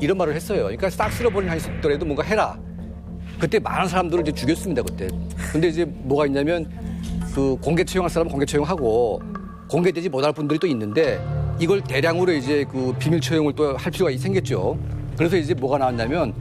A: 이런 말을 했어요. 그러니까 싹 쓸어버린 한이 있더라도 뭔가 해라. 그때 많은 사람들을 이제 죽였습니다, 그때. 근데 이제 뭐가 있냐면 그 공개 처형할 사람은 공개 처형하고 공개되지 못할 분들이 또 있는데 이걸 대량으로 이제 그 비밀 처형을 또 할 필요가 생겼죠. 그래서 이제 뭐가 나왔냐면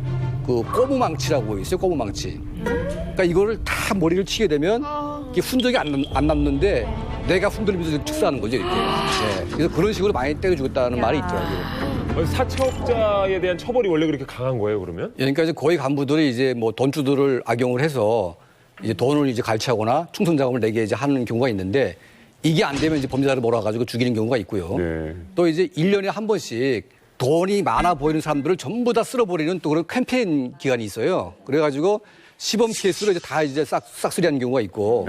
A: 그 꼬무망치라고 있어요. 꼬무망치. 그러니까 이거를 다 머리를 치게 되면 이게 흔적이 안 남는데 내가 흔들리면서 축사하는 거죠, 이렇게. 네. 그래서 그런 식으로 많이 때려 죽였다는 말이 있더라고요.
I: 사채업자에 대한 처벌이 원래 그렇게 강한 거예요, 그러면?
A: 그러니까 이제 거의 간부들이 이제 뭐 돈주들을 악용을 해서 이제 돈을 이제 갈취하거나 충성 자금을 내게 이제 하는 경우가 있는데 이게 안 되면 이제 범죄자를 몰아가지고 죽이는 경우가 있고요.
E: 네.
A: 또 이제 1년에 한 번씩 돈이 많아 보이는 사람들을 전부 다 쓸어버리는 또 그런 캠페인 기간이 있어요. 그래가지고 시범 케이스로 이제 다 이제 싹쓸이하는 경우가 있고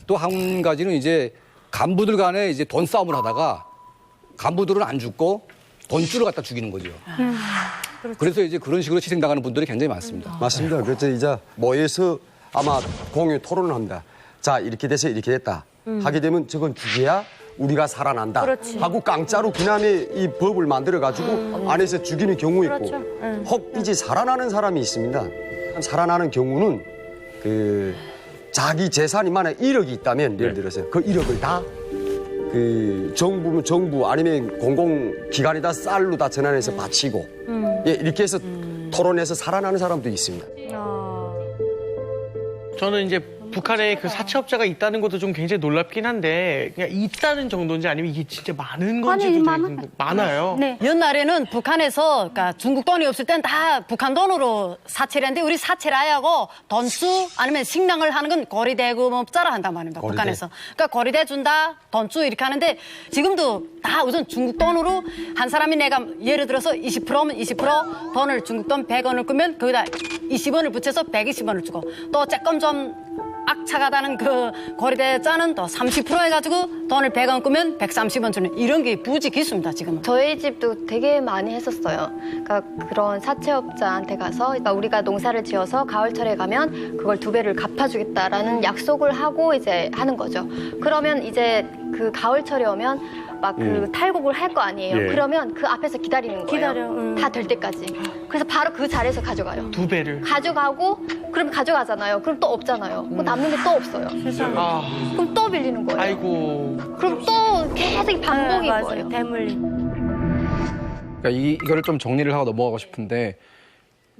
A: 또 한 가지는 이제 간부들 간에 이제 돈 싸움을 하다가 간부들은 안 죽고 돈줄을 갖다 죽이는 거죠. 그래서 이제 그런 식으로 희생당하는 분들이 굉장히 많습니다.
N: 맞습니다. 그래서 이제 모여서 아마 공유 토론을 합니다. 자, 이렇게 돼서 이렇게 됐다. 하게 되면 저건 죽여야 우리가 살아난다.
L: 그렇지.
N: 하고 깡짜로 그남의 이 법을 만들어가지고 안에서 죽이는 경우 있고
L: 그렇죠.
N: 혹 이제 살아나는 사람이 있습니다. 살아나는 경우는 그 자기 재산이 만약 1억이 있다면 예를 들어서 그 1억을 다 그 정부 아니면 공공기관에다 쌀로 다 전환해서 바치고 예, 이렇게 해서 토론해서 살아나는 사람도 있습니다.
F: 저는 이제 북한에 그 사채업자가 있다는 것도 좀 굉장히 놀랍긴 한데 그냥 있다는 정도인지 아니면 이게 진짜 많은 건지도 되게 많아요.
H: 네. 옛날에는 북한에서 그러니까 중국 돈이 없을 땐 다 북한 돈으로 사채를 했는데 우리 사채를 하고 돈주 아니면 식량을 하는 건 거리대금업자라 한단 말입니다.
Q: 거리대.
H: 북한에서. 그러니까 거리대 준다, 돈주 이렇게 하는데 지금도 다 우선 중국 돈으로 한 사람이 내가 예를 들어서 20%면 20% 돈을 중국 돈 100원을 끄면 거기다 20원을 붙여서 120원을 주고 또 조금 좀 악착하다는 그 고리대자는 또 30% 해가지고 돈을 100원 끄면 130원 주는 이런 게 부지 기수입니다, 지금은.
Q: 저희 집도 되게 많이 했었어요. 그러니까 그런 사채업자한테 가서 그러니까 우리가 농사를 지어서 가을철에 가면 그걸 2배를 갚아주겠다라는 약속을 하고 이제 하는 거죠. 그러면 이제 그 가을철에 오면 막 그 탈곡을 할 거 아니에요.
F: 예.
Q: 그러면 그 앞에서 기다리는 거예요. 다 될 때까지. 그래서 바로 그 자리에서 가져가요.
F: 2배를.
Q: 가져가고 그럼 가져가잖아요. 그럼 또 없잖아요. 그럼 남는 게 또 없어요. 그럼 또 빌리는 거예요.
F: 아이고.
Q: 그럼 또 계속 반복인
L: 맞아요.
Q: 거예요.
K: 그러니까 이거를 좀 정리를 하고 넘어가고 싶은데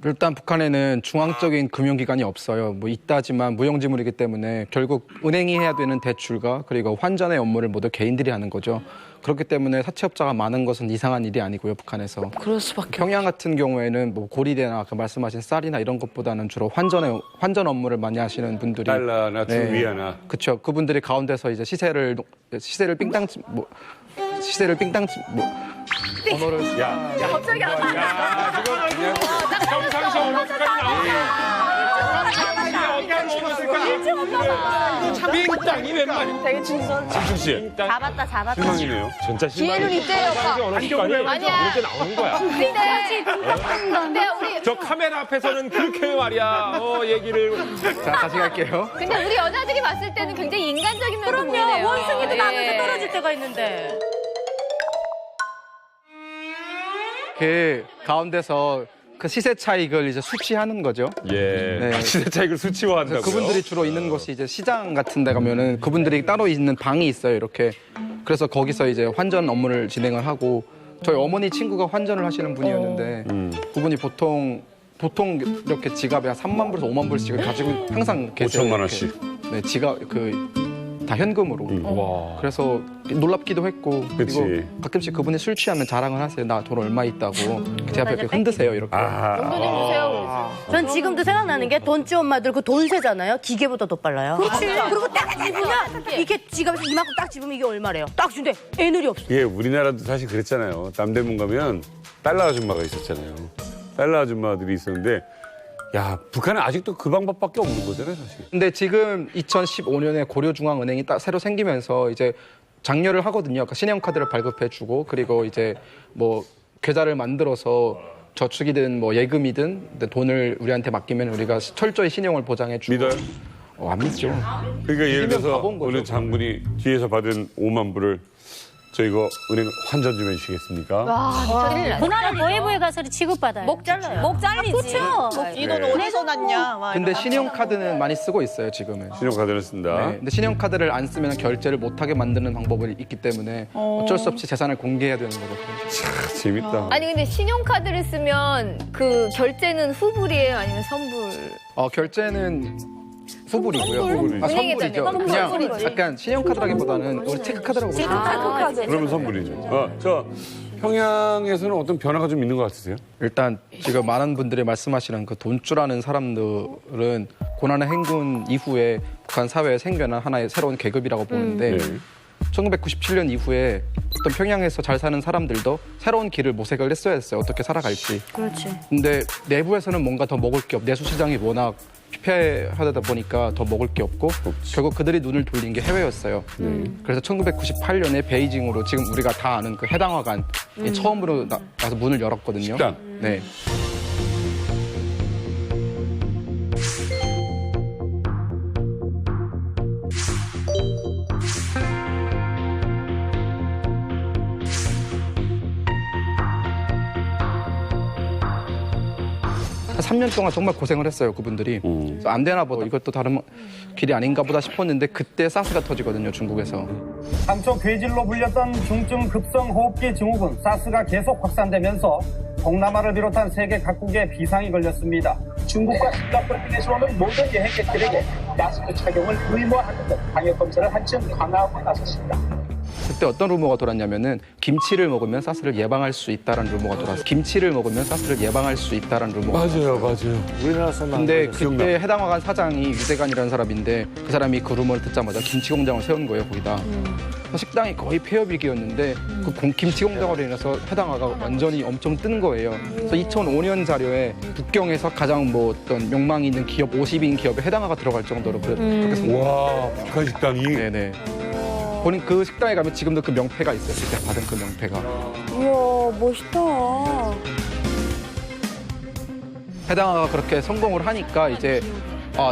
K: 일단 북한에는 중앙적인 금융기관이 없어요. 뭐 있다지만 무용지물이기 때문에 결국 은행이 해야 되는 대출과 그리고 환전의 업무를 모두 개인들이 하는 거죠. 그렇기 때문에 사채업자가 많은 것은 이상한 일이 아니고요, 북한에서.
B: 그럴 수밖에.
K: 평양 같은 경우에는 뭐 고리대나 아까 말씀하신 쌀이나 이런 것보다는 주로 환전 업무를 많이 하시는 분들이
E: 달러나 위안나.
K: 그렇죠. 그분들이 가운데서 이제 시세를 삥땅 언어를
G: 갑자기 안
E: 평상시 언어까지 빙땅이 웬 말이야?
G: 되게 진선.
E: 진숙 씨.
G: 잡았다.
E: 실망이네요.
I: 진짜
G: 기회는 있대요, 오빠.
I: 아니야. 이렇게 나오는 거야.
G: 근데 우리
I: 저 카메라 앞에서는 그렇게 말이야. 얘기를.
K: 자, 다시 갈게요.
G: 근데 우리 여자들이 봤을 때는 굉장히 인간적인 면도 보이네요.
L: 그럼요. 원숭이도 나면서 떨어질 때가 있는데.
K: 그 가운데서 그 시세 차익을 이제 수치하는 거죠.
I: 예.
K: 네.
I: 시세 차익을 수치화한다고요.
K: 그분들이 주로 있는 곳이 이제 시장 같은 데 가면은 그분들이 따로 있는 방이 있어요, 이렇게. 그래서 거기서 이제 환전 업무를 진행을 하고 저희 어머니 친구가 환전을 하시는 분이었는데 그분이 보통 이렇게 지갑에 한 3만 불에서 5만 불씩을 가지고 항상 계세요.
E: 5천만 원씩.
K: 네, 지갑 다 현금으로.
I: 와.
K: 그래서 놀랍기도 했고
E: 그치.
K: 그리고 가끔씩 그분이 술 취하면 자랑을 하세요. 나 돈 얼마 있다고. 제 앞에 이렇게 흔드세요, 이렇게.
L: 돈 좀 주세요. 전 지금도 생각나는 게 돈주 엄마들 그 돈 세잖아요. 기계보다 더 빨라요. 그렇지. 그리고 딱 집으면 이게 지갑에서 이만큼 딱 집으면 이게 얼마래요. 딱 준대. 애늘이 없어.
E: 예, 우리나라도 사실 그랬잖아요. 남대문 가면 달러 아줌마가 있었잖아요. 달러 아줌마들이 있었는데 야, 북한은 아직도 그 방법밖에 없는 거잖아요, 사실.
K: 근데 지금 2015년에 고려중앙은행이 딱 새로 생기면서 이제 장려를 하거든요. 그러니까 신용카드를 발급해주고 그리고 이제 뭐 계좌를 만들어서 저축이든 뭐 예금이든 돈을 우리한테 맡기면 우리가 철저히 신용을 보장해주고.
E: 믿어요?
K: 안 믿죠.
E: 그러니까 예를 들어서
K: 가본 거죠,
E: 어느 장군이 뒤에서 받은 5만 불을 저 이거 은행 환전 좀 해주시겠습니까?
J: 그날은 노예부에 가서 취급받아요.
G: 목 잘라요. 목 잘리지.
J: 그렇죠.
E: 이 돈 어디서
G: 났냐?
K: 근데 신용카드는 많이 쓰고 있어요, 지금은.
E: 신용카드를 쓴다.
K: 네, 근데 신용카드를 안 쓰면 결제를 못하게 만드는 방법이 있기 때문에 어쩔 수 없이 재산을 공개해야 되는 거죠.
E: 재밌다.
Q: 아니 근데 신용카드를 쓰면 그 결제는 후불이에요? 아니면 선불?
K: 결제는 후불이고요.
Q: 선불?
K: 선불이죠.
Q: 선불,
K: 그냥
Q: 선불이지.
K: 약간 신용카드라기보다는 우리 체크카드라고 보시면 돼요.
C: 체크카드.
E: 그러면 선불이죠. 저 평양에서는 어떤 변화가 좀 있는 것 같으세요?
K: 일단 지금 많은 분들이 말씀하시는 그 돈주라는 사람들은 고난의 행군 이후에 북한 사회에 생겨난 하나의 새로운 계급이라고 보는데 1997년 이후에 어떤 평양에서 잘 사는 사람들도 새로운 길을 모색을 했어야 했어요. 어떻게 살아갈지.
L: 그렇지.
K: 근데 내부에서는 뭔가 더 먹을 게 내수 시장이 워낙 피폐하다 보니까 더 먹을 게 없고 결국 그들이 눈을 돌린 게 해외였어요. 그래서 1998년에 베이징으로 지금 우리가 다 아는 그 해당화관이 처음으로 나서 문을 열었거든요.
E: 식당.
K: 네. 한 3년 동안 정말 고생을 했어요, 그분들이. 그래서 안 되나 보다, 이것도 다른 길이 아닌가 보다 싶었는데 그때 사스가 터지거든요, 중국에서.
R: 당초 괴질로 불렸던 중증 급성 호흡기 증후군 사스가 계속 확산되면서 동남아를 비롯한 세계 각국에 비상이 걸렸습니다. 중국과 싱가포르 등에서 오는 모든 여행객들에게 마스크 착용을 의무화하는 등 방역 검사를 한층 강화하고 나섰습니다.
K: 그때 어떤 루머가 돌았냐면은 김치를 먹으면 사스를 예방할 수 있다라는 루머가 돌았어요. 김치를 먹으면 사스를 예방할 수 있다라는 루머가
E: 맞아요, 맞아요.
F: 우리나라 사람.
K: 근데 그때 해당화관 사장이 유대관이라는 사람인데 그 사람이 그 루머를 듣자마자 김치 공장을 세운 거예요, 거기다. 식당이 거의 폐업위기였는데 그 김치 공장으로 인해서 해당화가 완전히 엄청 뜬 거예요. 그래서 2005년 자료에 북경에서 가장 뭐 어떤 명망이 있는 기업 50인 기업에 해당화가 들어갈 정도로 그렇게 성공.
E: 와, 북한 식당이.
K: 네네. 본인 그 식당에 가면 지금도 그 명패가 있어요. 그때 받은 그 명패가.
C: 이야, 멋있다.
K: 해당화가 그렇게 성공을 하니까 이제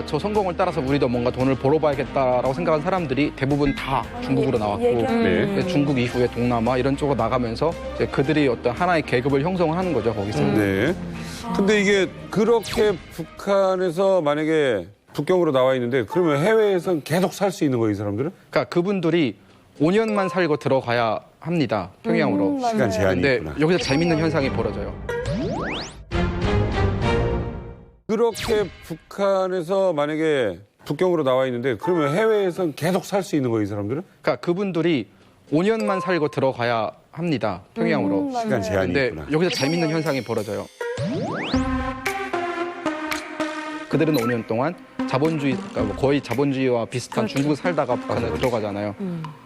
K: 저 성공을 따라서 우리도 뭔가 돈을 벌어봐야겠다라고 생각한 사람들이 대부분 다 중국으로 나왔고
E: 네.
K: 중국 이후에 동남아 이런 쪽으로 나가면서 이제 그들이 어떤 하나의 계급을 형성을 하는 거죠, 거기서.
E: 네. 근데 이게 그렇게 북한에서 만약에 북경으로 나와 있는데 그러면 해외에선 계속 살 수 있는 거예요, 이 사람들은?
K: 그러니까 그분들이 5년만 살고 들어가야 합니다, 평양으로.
E: 시간 제한이
K: 근데
E: 있구나.
K: 여기서 재밌는 현상이 벌어져요.
E: 그렇게 북한에서 만약에 북경으로 나와 있는데 그러면 해외에선 계속 살 수 있는 거예요, 이 사람들은?
K: 그러니까 그분들이 5년만 살고 들어가야 합니다, 평양으로.
E: 시간 제한이
K: 근데
E: 있구나.
K: 여기서 재밌는 현상이 벌어져요. 그들은 5년 동안 자본주의, 그러니까 뭐 거의 자본주의와 비슷한 중국에 살다가 북한에 들어가잖아요.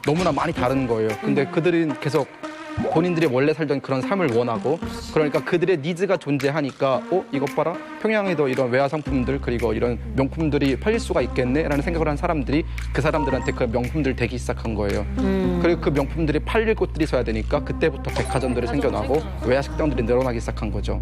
K: 너무나 많이 다른 거예요. 근데 그들은 계속 본인들이 원래 살던 그런 삶을 원하고, 그러니까 그들의 니즈가 존재하니까 이것 봐라, 평양에도 이런 외화 상품들 그리고 이런 명품들이 팔릴 수가 있겠네라는 생각을 한 사람들이 그 사람들한테 그 명품들 대기 시작한 거예요. 그리고 그 명품들이 팔릴 곳들이 있어야 되니까 그때부터 백화점들이 생겨나고 외화 식당들이 늘어나기 시작한 거죠.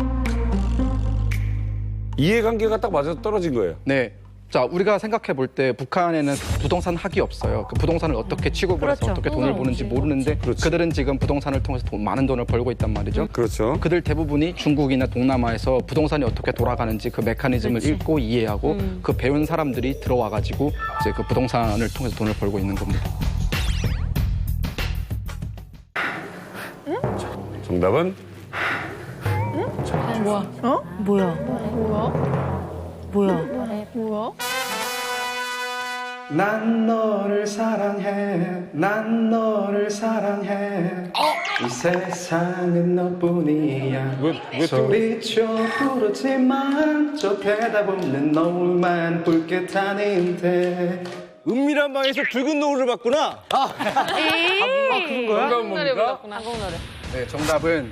E: 이해관계가 딱 맞아 떨어진 거예요.
K: 네. 자, 우리가 생각해 볼 때 북한에는 부동산 학이 없어요. 그 부동산을 어떻게 취급을 해서 어떻게 돈을 버는지 모르는데 그들은 지금 부동산을 통해서 많은 돈을 벌고 있단 말이죠.
E: 그렇죠.
K: 그들 대부분이 중국이나 동남아에서 부동산이 어떻게 돌아가는지 그 메커니즘을 읽고 이해하고 그 배운 사람들이 들어와가지고 이제 그 부동산을 통해서 돈을 벌고 있는 겁니다.
E: 정답은?
L: 뭐야? 뭐야? 뭐야?
K: 난 너를 사랑해, 난 너를 사랑해. 이 세상은 너뿐이야. 소리쳐 부르지만 저 대답 없는 너만 불쾌하는데.
F: 은밀한 방에서 붉은 노을을 봤구나.
B: 그런
F: 거야?
B: 한국 노래 불렀구나. 한국 노래.
K: 네, 정답은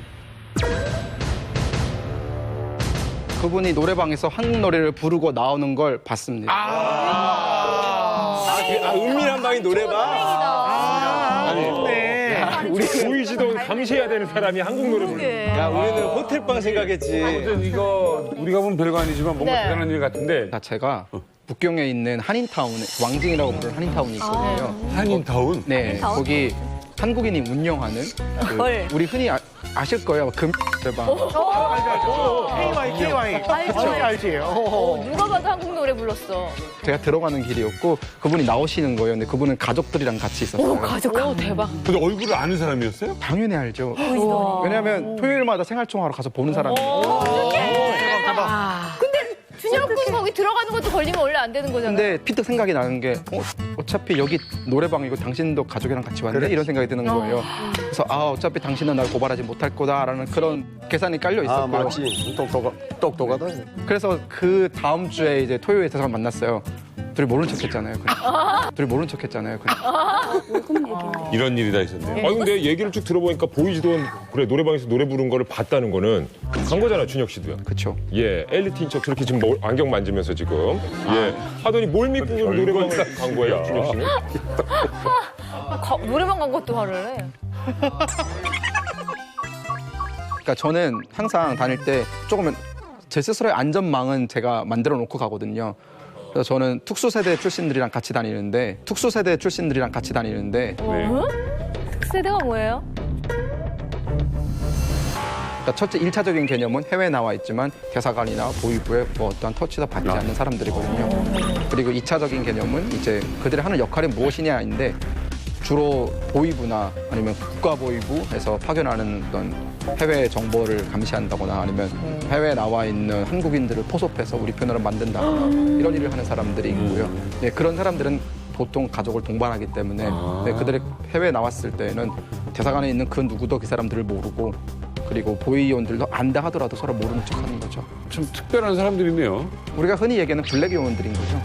K: 그분이 노래방에서 한국 노래를 부르고 나오는 걸 봤습니다.
F: 은밀한 방이 노래방?
I: 우리 보이지도 감시해야 되는 사람이 한국 노래 부르는.
F: 야, 우리는 호텔방 생각했지.
E: 아무튼 이거 우리가 보면 별거 아니지만 뭔가 대단한 일 같은데.
K: 제가 북경에 있는 한인타운, 왕징이라고 부르는 한인타운이 있거든요.
E: 한인타운?
K: 네, 거기 한국인이 운영하는 우리 흔히 아실 거예요. 금대방.
F: KY. 알지?
D: 누가 봐도 한국 노래 불렀어.
K: 제가 들어가는 길이었고 그분이 나오시는 거예요. 근데 그분은 가족들이랑 같이 있었어요.
B: 오, 대박.
E: 근데 얼굴을 아는 사람이었어요?
K: 당연히 알죠. 왜냐하면 토요일마다 생활총화로 가서 보는 사람이에요.
D: 근데 준혁 군 거기 들어가는 것도 걸리면 원래 안 되는 거잖아요.
K: 근데 피트 생각이 나는 게 어차피 여기 노래방이고 당신도 가족이랑 같이 왔는데 이런 생각이 드는 거예요. 그래서 어차피 당신은 날 고발하지 못할 거다라는 그런 계산이 깔려 있었고요.
N: 맞지. 똑똑하다.
K: 그래서 그 다음 주에 이제 토요일에 저 사람 만났어요. 둘이 모른 척했잖아요. 둘이 모른 척했잖아요.
E: 이런 일이 다 있었네요.
I: 아 근데 얘기를 쭉 들어보니까 보이지도 그래 노래방에서 노래 부른 거를 봤다는 거는 간 거잖아, 준혁 씨도요.
K: 그렇죠.
I: 예, 엘리트인 척 저렇게 지금 안경 만지면서 지금 예 하더니 뭘 믿고 노래방을 간 거예요, 준혁 씨는?
D: 노래방 간 것도 화를 해.
K: 그러니까 저는 항상 다닐 때 조금은 제 스스로의 안전망은 제가 만들어 놓고 가거든요. 그래서 저는 특수세대 출신들이랑 같이 다니는데
D: 특세대가 뭐예요?
K: 그러니까 첫째 1차적인 개념은 해외에 나와 있지만 대사관이나 보위부에 뭐 어떠한 터치도 받지 않는 사람들이거든요. 그리고 2차적인 개념은 이제 그들이 하는 역할이 무엇이냐인데 주로 보위부나 아니면 국가보위부에서 파견하는 어떤 해외 정보를 감시한다거나 아니면 해외에 나와 있는 한국인들을 포섭해서 우리 편으로 만든다거나 이런 일을 하는 사람들이 있고요. 예, 그런 사람들은 보통 가족을 동반하기 때문에 네, 그들이 해외에 나왔을 때는 대사관에 있는 그 누구도 그 사람들을 모르고 그리고 보위원들도 안다 하더라도 서로 모르는 척하는 거죠.
E: 좀 특별한 사람들이네요.
K: 우리가 흔히 얘기하는 블랙 요원들인 거죠.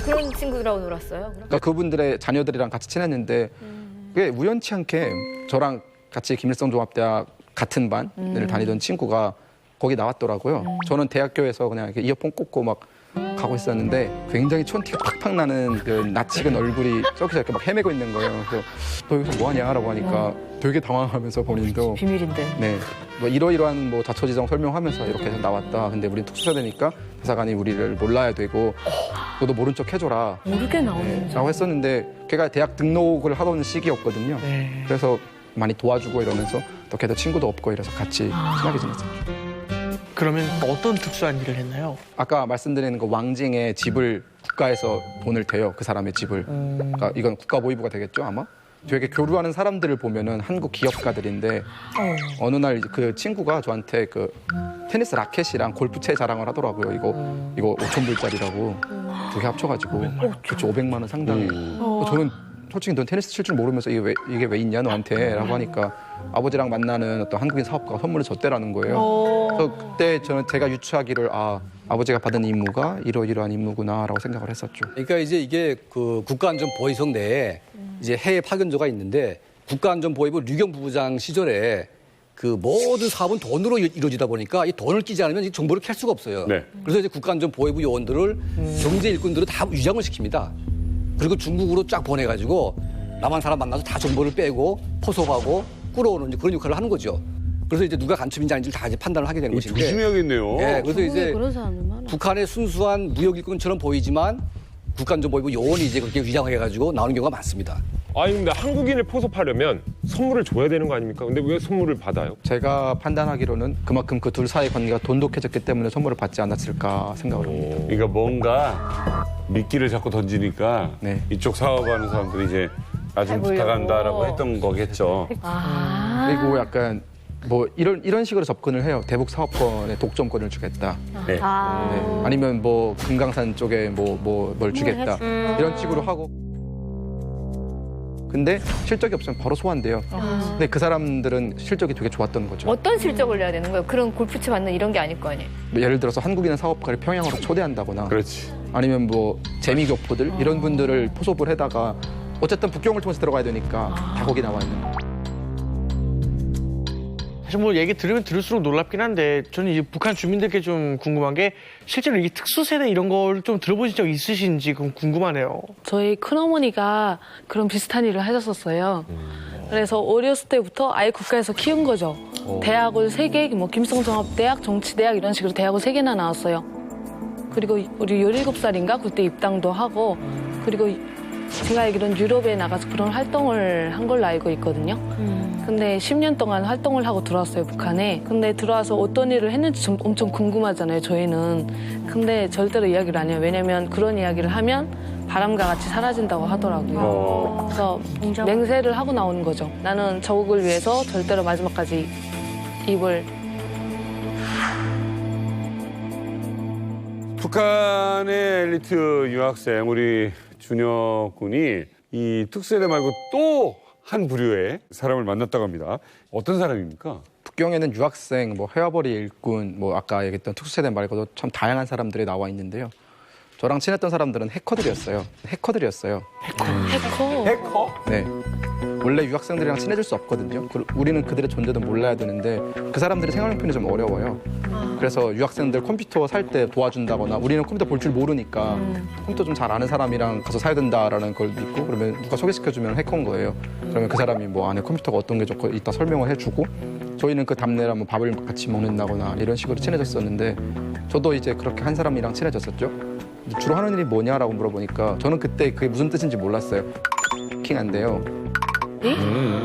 D: 그런 친구들하고 놀았어요? 그럼?
K: 그러니까 그분들의 자녀들이랑 같이 친했는데 그게 우연치 않게 저랑 같이 김일성 종합대학 같은 반을 다니던 친구가 거기 나왔더라고요. 저는 대학교에서 그냥 이렇게 이어폰 꽂고 막 가고 있었는데 굉장히 촌티가 팍팍 나는 그 낯익은 얼굴이 저기서 이렇게 막 헤매고 있는 거예요. 그래서 너 여기서 뭐 하냐라고 하니까 되게 당황하면서 본인도
D: 비밀인데.
K: 네, 뭐 이러이러한 뭐 자초지정 설명하면서 이렇게 해서 나왔다. 근데 우리 특수사대니까 대사관이 우리를 몰라야 되고 너도 모른 척 해줘라.
D: 모르게 나오는
K: 라고 했었는데 걔가 대학 등록을 하고 있는 시기였거든요. 그래서 많이 도와주고 이러면서 또 걔도 친구도 없고 이래서 같이 친하게 지냈었죠.
F: 그러면 어떤 특수한 일을 했나요?
K: 아까 말씀드리는 그 왕징의 집을 국가에서 돈을 대요. 그 사람의 집을. 그러니까 이건 국가보위부가 되겠죠 아마? 되게 교류하는 사람들을 보면은 한국 기업가들인데 어느 날 그 친구가 저한테 그 테니스 라켓이랑 골프채 자랑을 하더라고요. 이거 5,000불짜리라고 두 개 합쳐가지고 그쵸 500만 원 상당히. 저는 솔직히 넌 테니스 칠 줄 모르면서 이게 왜 있냐 너한테 라고 하니까 아버지랑 만나는 어떤 한국인 사업가가 선물을 줬대라는 거예요. 그래서 그때 제가 유추하기를 아버지가 받은 임무가 이러이러한 임무구나라고 생각을 했었죠.
A: 그러니까 이제 이게 그 국가안전보위성 내에 이제 해외 파견조가 있는데 국가안전보위부 류경 부부장 시절에 그 모든 사업은 돈으로 이루어지다 보니까 이 돈을 끼지 않으면 이 정보를 캘 수가 없어요.
E: 네.
A: 그래서 이제 국가안전보위부 요원들을 경제 일꾼들을 다 위장을 시킵니다. 그리고 중국으로 쫙 보내가지고 남한 사람 만나서 다 정보를 빼고 포섭하고 끌어오는 그런 역할을 하는 거죠. 그래서 이제 누가 간첩인지 아닌지 다 이제 판단을 하게 된 것인데.
E: 조심해야겠네요.
A: 네, 그래서 이제
B: 그런 사람들 많아.
A: 북한의 순수한 무역 일꾼처럼 보이지만 국가안전보위부 요원이 이제 그렇게 위장해가지고 나오는 경우가 많습니다.
I: 아니 근데 한국인을 포섭하려면 선물을 줘야 되는 거 아닙니까? 근데 왜 선물을 받아요?
K: 제가 판단하기로는 그만큼 그 둘 사이의 관계가 돈독해졌기 때문에 선물을 받지 않았을까 생각을 합니다.
E: 그러니까 뭔가 미끼를 자꾸 던지니까 이쪽 사업하는 사람들이 이제 나중 부탁한다라고 했던 거겠죠.
K: 그리고 약간 뭐 이런 식으로 접근을 해요. 대북 사업권에 독점권을 주겠다.
E: 네.
K: 아니면 뭐 금강산 쪽에 뭘 주겠다. 이런 식으로 하고. 근데 실적이 없으면 바로 소환돼요. 근데 그 사람들은 실적이 되게 좋았던 거죠.
D: 어떤 실적을 내야 되는 거예요? 그런 골프채 받는 이런 게 아닐 거 아니에요?
K: 뭐 예를 들어서 한국인의 사업가를 평양으로 초대한다거나.
E: 그렇지.
K: 아니면 뭐 재미교포들 이런 분들을 포섭을 해다가 어쨌든 북경을 통해서 들어가야 되니까 다 거기 나와 있는 거예요.
F: 사실 뭐 얘기 들으면 들을수록 놀랍긴 한데 저는 이제 북한 주민들께 좀 궁금한 게 실제로 이게 특수세대 이런 걸 좀 들어보신 적 있으신지 그럼 궁금하네요.
B: 저희 큰어머니가 그런 비슷한 일을 하셨었어요. 그래서 어렸을 때부터 아예 국가에서 키운 거죠. 대학을 3개, 뭐 김성종합대학, 정치대학 이런 식으로 대학을 3개나 나왔어요. 그리고 우리 17살인가 그때 입당도 하고 그리고 제가 알기로는 유럽에 나가서 그런 활동을 한 걸로 알고 있거든요. 근데 10년 동안 활동을 하고 들어왔어요, 북한에. 근데 들어와서 어떤 일을 했는지 좀 엄청 궁금하잖아요, 저희는. 근데 절대로 이야기를 안 해요. 왜냐면 그런 이야기를 하면 바람과 같이 사라진다고 하더라고요. 그래서 맹세를 하고 나오는 거죠. 나는 저국을 위해서 절대로 마지막까지 입을.
E: 북한의 엘리트 유학생 우리 준혁 군이 이 특수세대 말고 또 한 부류의 사람을 만났다고 합니다. 어떤 사람입니까?
K: 북경에는 유학생, 뭐 회화벌이 일꾼, 뭐 아까 얘기했던 특수세대 말고도 참 다양한 사람들이 나와 있는데요. 저랑 친했던 사람들은 해커들이었어요. 해커? 네. 원래 유학생들이랑 친해질 수 없거든요. 우리는 그들의 존재도 몰라야 되는데 그 사람들의 생활 형편이 좀 어려워요. 그래서 유학생들 컴퓨터 살 때 도와준다거나 우리는 컴퓨터 볼 줄 모르니까 컴퓨터 좀 잘 아는 사람이랑 가서 사야 된다라는 걸 믿고 그러면 누가 소개시켜주면 해커인 거예요. 그러면 그 사람이 뭐 안에 컴퓨터가 어떤 게 좋고 이따 설명을 해주고 저희는 그 다음날 뭐 밥을 같이 먹는다거나 이런 식으로 친해졌었는데 저도 이제 그렇게 한 사람이랑 친해졌었죠. 주로 하는 일이 뭐냐라고 물어보니까 저는 그때 그게 무슨 뜻인지 몰랐어요. 킹한데요.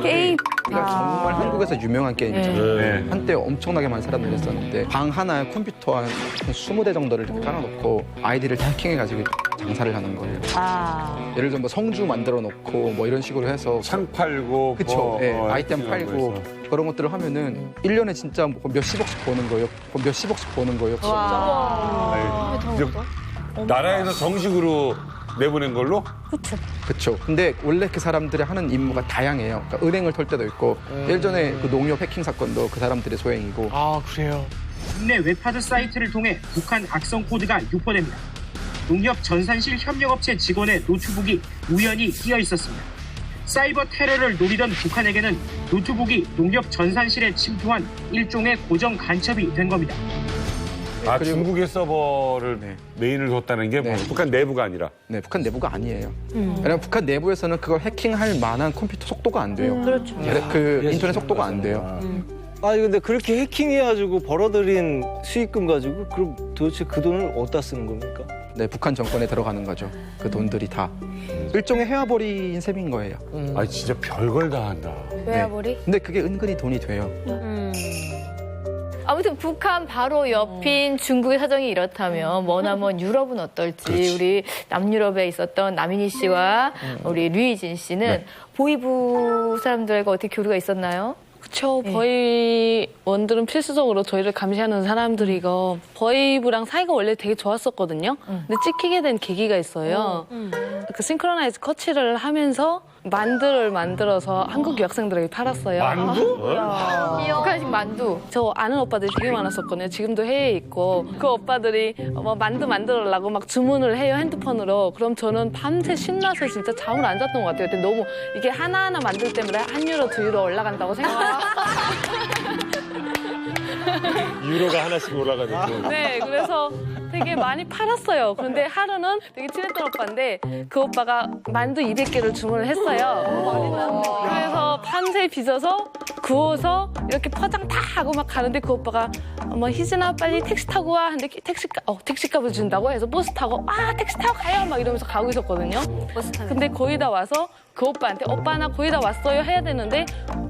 C: 게임.
K: 정말 한국에서 유명한 게임이잖아요. 한때 엄청나게 많은 사람들이 했었는데 방 하나에 컴퓨터 한 20대 정도를 이렇게 깔아놓고 아이디를 다 해킹해가지고 장사를 하는 거예요. 예를 들어 뭐 성주 만들어 놓고 뭐 이런 식으로 해서
E: 창 팔고
K: 그쵸. 아이템 팔고 그런 것들을 하면은 1년에 진짜 뭐 몇십억씩 버는 거예요. 몇십억씩 버는 거예요.
E: 나라에서 정식으로 내보낸 걸로?
K: 그렇죠. 근데 원래 그 사람들이 하는 임무가 다양해요. 그러니까 은행을 털 때도 있고 예전에 그 농협 해킹 사건도 그 사람들의 소행이고.
F: 아 그래요.
R: 국내 웹하드 사이트를 통해 북한 악성 코드가 유포됩니다. 농협 전산실 협력업체 직원의 노트북이 우연히 끼어 있었습니다. 사이버 테러를 노리던 북한에게는 노트북이 농협 전산실에 침투한 일종의 고정 간첩이 된 겁니다.
E: 아, 중국의 서버를 메인을 뒀다는 게 뭐 북한 내부가 아니라?
K: 네, 북한 내부가 아니에요. 왜냐면 북한 내부에서는 그걸 해킹할 만한 컴퓨터 속도가 안 돼요.
L: 그렇죠.
K: 그 인터넷 속도가 안 돼요.
S: 아니 근데 그렇게 해킹해가지고 벌어들인 수익금 가지고 그럼 도대체 그 돈을 어디다 쓰는 겁니까?
K: 네, 북한 정권에 들어가는 거죠. 그 돈들이 다 일종의 헤어버린 셈인 거예요.
E: 아, 진짜 별걸 다 한다.
D: 외화벌이?
K: 근데 그게 은근히 돈이 돼요.
D: 아무튼 북한 바로 옆인 중국의 사정이 이렇다면 머나먼 유럽은 어떨지.
E: 그렇지.
D: 우리 남유럽에 있었던 남인희 씨와 우리 류희진 씨는 보이부 사람들과 어떻게 교류가 있었나요?
B: 그쵸. 버이원들은 필수적으로 저희를 감시하는 사람들이고 버이브랑 사이가 원래 되게 좋았었거든요. 근데 찍히게 된 계기가 있어요. 그 싱크로나이즈 커치를 하면서 만두를 만들어서 한국 유학생들에게 팔았어요.
E: 만두?
B: 북한식 만두. 저 아는 오빠들이 되게 많았었거든요. 지금도 해외에 있고 그 오빠들이 뭐 만두 만들어라고 막 주문을 해요, 핸드폰으로. 그럼 저는 밤새 신나서 진짜 잠을 안 잤던 것 같아요. 근데 너무 이게 하나하나 만들 때마다 1유로, 2유로 올라간다고 생각해요.
I: 유로가 하나씩 올라가는.
B: 네, 그래서 되게 많이 팔았어요. 그런데 하루는 되게 친했던 오빠인데 그 오빠가 만두 200개를 주문을 했어요. 그래서 밤새 빚어서 구워서 이렇게 포장 다 하고 막 가는데 그 오빠가 뭐 희진아 빨리 택시 타고 와 하는데 택시값을 준다고 해서 버스 타고 택시 타고 가요 막 이러면서 가고 있었거든요. 근데 거의 다 와서 그 오빠한테 오빠 나 거의 다 왔어요 해야 되는데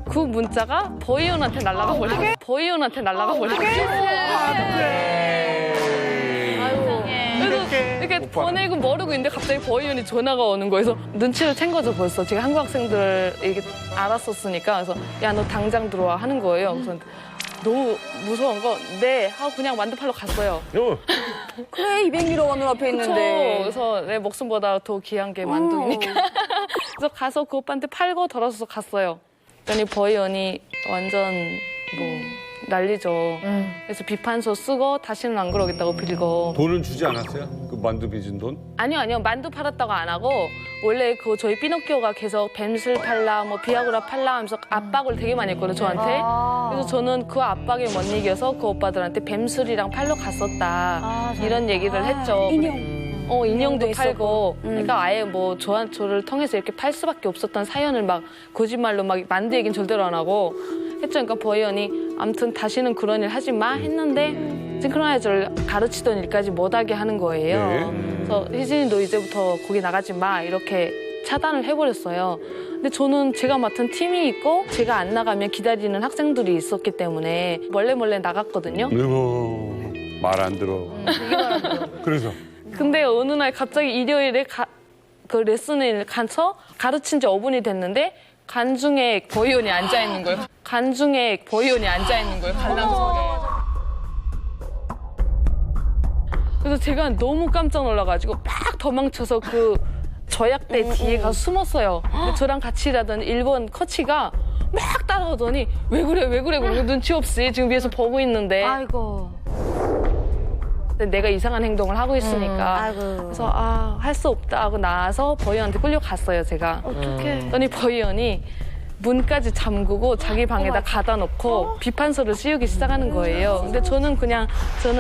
B: 그 문자가 버이온한테 날아가 버리고 버이온한테 날아가 버리고 이렇게 보내고 모르고 있는데 갑자기 버이온이 전화가 오는 거여서 눈치를 챈 거죠 벌써. 제가 한국 학생들 이게 알았었으니까 그래서 야 너 당장 들어와 하는 거예요. 그래서 너무 무서운 거 네 하고 그냥 만두 팔러 갔어요.
C: 그래 200유로가 눈앞에 있는데.
B: 그래서 내 목숨보다 더 귀한 게 만두니까. 그래서 가서 그 오빠한테 팔고 돌아서서 갔어요. 그랬더니 버이온이 완전 뭐 난리죠. 그래서 비판서 쓰고 다시는 안 그러겠다고 빌고.
E: 돈은 주지 않았어요? 그 만두 빚은 돈?
B: 아니요. 만두 팔았다고 안 하고 원래 그 저희 피노키오가 계속 뱀술 팔라, 뭐 비아그라 팔라 하면서 압박을 되게 많이 했거든요, 저한테. 그래서 저는 그 압박에 못 이겨서 그 오빠들한테 뱀술이랑 팔러 갔었다. 이런 얘기를 했죠. 인형도 팔고. 그러니까 아예 뭐 저를 통해서 이렇게 팔 수밖에 없었던 사연을 막 거짓말로 막 만두 얘기는 절대로 안 하고 했죠. 그러니까 버이언이 아무튼 다시는 그런 일 하지 마 했는데 싱크로나이저를 가르치던 일까지 못하게 하는 거예요. 그래서 희진이 너 이제부터 거기 나가지 마 이렇게 차단을 해버렸어요. 근데 저는 제가 맡은 팀이 있고 제가 안 나가면 기다리는 학생들이 있었기 때문에 몰래 나갔거든요.
E: 말 안 들어. 그래서?
B: 근데 어느 날 갑자기 일요일에 그 레슨을 가서 가르친 지 5분이 됐는데 간중에 버이온이 앉아있는 거예요. 간중에 버이온이 앉아있는 거예요. 관람석에. 그래서 제가 너무 깜짝 놀라가지고 막 도망쳐서 그 저약대 뒤에 가서 숨었어요. 근데 저랑 같이 일하던 일본 코치가 막 따라오더니 왜 그래 그러고 눈치 없이 지금 위에서 보고 있는데
L: 아이고.
B: 내가 이상한 행동을 하고 있으니까 그래서 할 수 없다 하고 나와서 버이언한테 끌려갔어요 제가.
L: 어떡해.
B: 그랬더니 버이언이 문까지 잠그고 자기 방에다 가다 놓고 비판서를 씌우기 시작하는 거예요. 근데 저는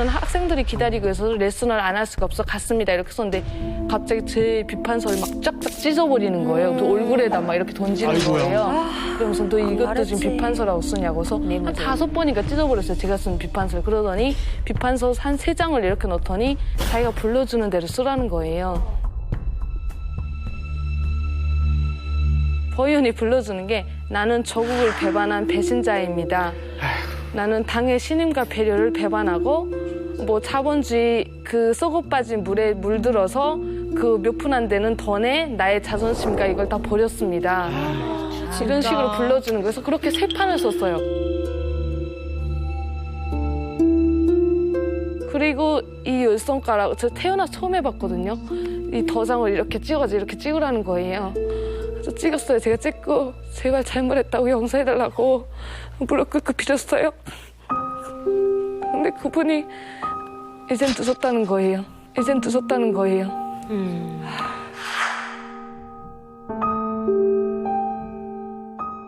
B: 학생들이 기다리고 있어서 레슨을 안 할 수가 없어 갔습니다 이렇게 썼는데 갑자기 제 비판서를 막 쫙쫙 찢어버리는 거예요. 또 얼굴에다 막 이렇게 던지는 거예요. 그러면서 너 이것도 지금 비판서라고 쓰냐고 해서 한 5번인가 찢어버렸어요. 제가 쓴 비판서를. 그러더니 비판서 한 3장을 이렇게 넣더니 자기가 불러주는 대로 쓰라는 거예요. 버이온이 불러주는 게 나는 조국을 배반한 배신자입니다. 나는 당의 신임과 배려를 배반하고 뭐 자본주의 그 썩어 빠진 물에 물들어서 그 몇 푼 안 되는 돈에 나의 자존심과 이걸 다 버렸습니다. 이런 식으로 불러주는 거예요. 그래서 그렇게 3판을 썼어요. 그리고 이 열 손가락 저 태어나 처음 해봤거든요. 이 도장을 이렇게 찍어가지고 이렇게 찍으라는 거예요. 그래서 찍었어요. 제가 찍고 제발 잘못했다고 용서해달라고 무릎 꿇고 빌었어요. 근데 그분이 이젠 늦었다는 거예요. 이젠 늦었다는 거예요.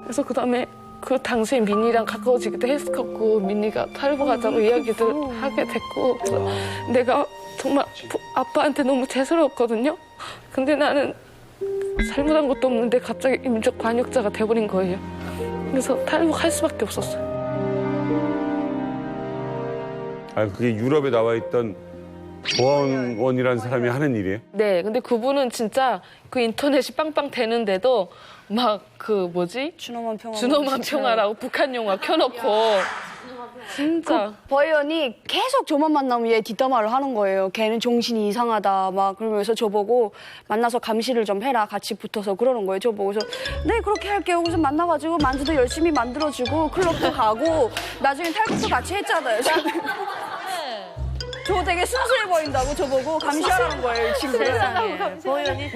B: 그래서 그다음에 그 당시에 민니랑 가까워지기도 했었고 민니가 탈북하자고 이야기를 하게 됐고 내가 정말 아빠한테 너무 죄스러웠거든요. 근데 나는 잘못한 것도 없는데 갑자기 민족 반역자가 돼버린 거예요. 그래서 탈북할 수밖에 없었어요.
E: 아, 그게 유럽에 나와 있던 보안원이라는 사람이 하는 일이에요?
B: 네, 근데 그분은 진짜 그 인터넷이 빵빵 되는데도 막 그 뭐지? 준호만 평화라고 북한 영화 켜놓고 진짜
C: 그 버이언이 계속 저만 만나면 얘 뒷담화를 하는 거예요. 걔는 정신이 이상하다 막 그러면서 저보고 만나서 감시를 좀 해라 같이 붙어서 그러는 거예요. 저보고 그래서 네 그렇게 할게요. 그래서 만나가지고 만두도 열심히 만들어주고 클럽도 가고 나중에 탈북도 같이 했잖아요. 저 되게 순수해 보인다고 저보고 감시하라는 거예요. 이 친구를.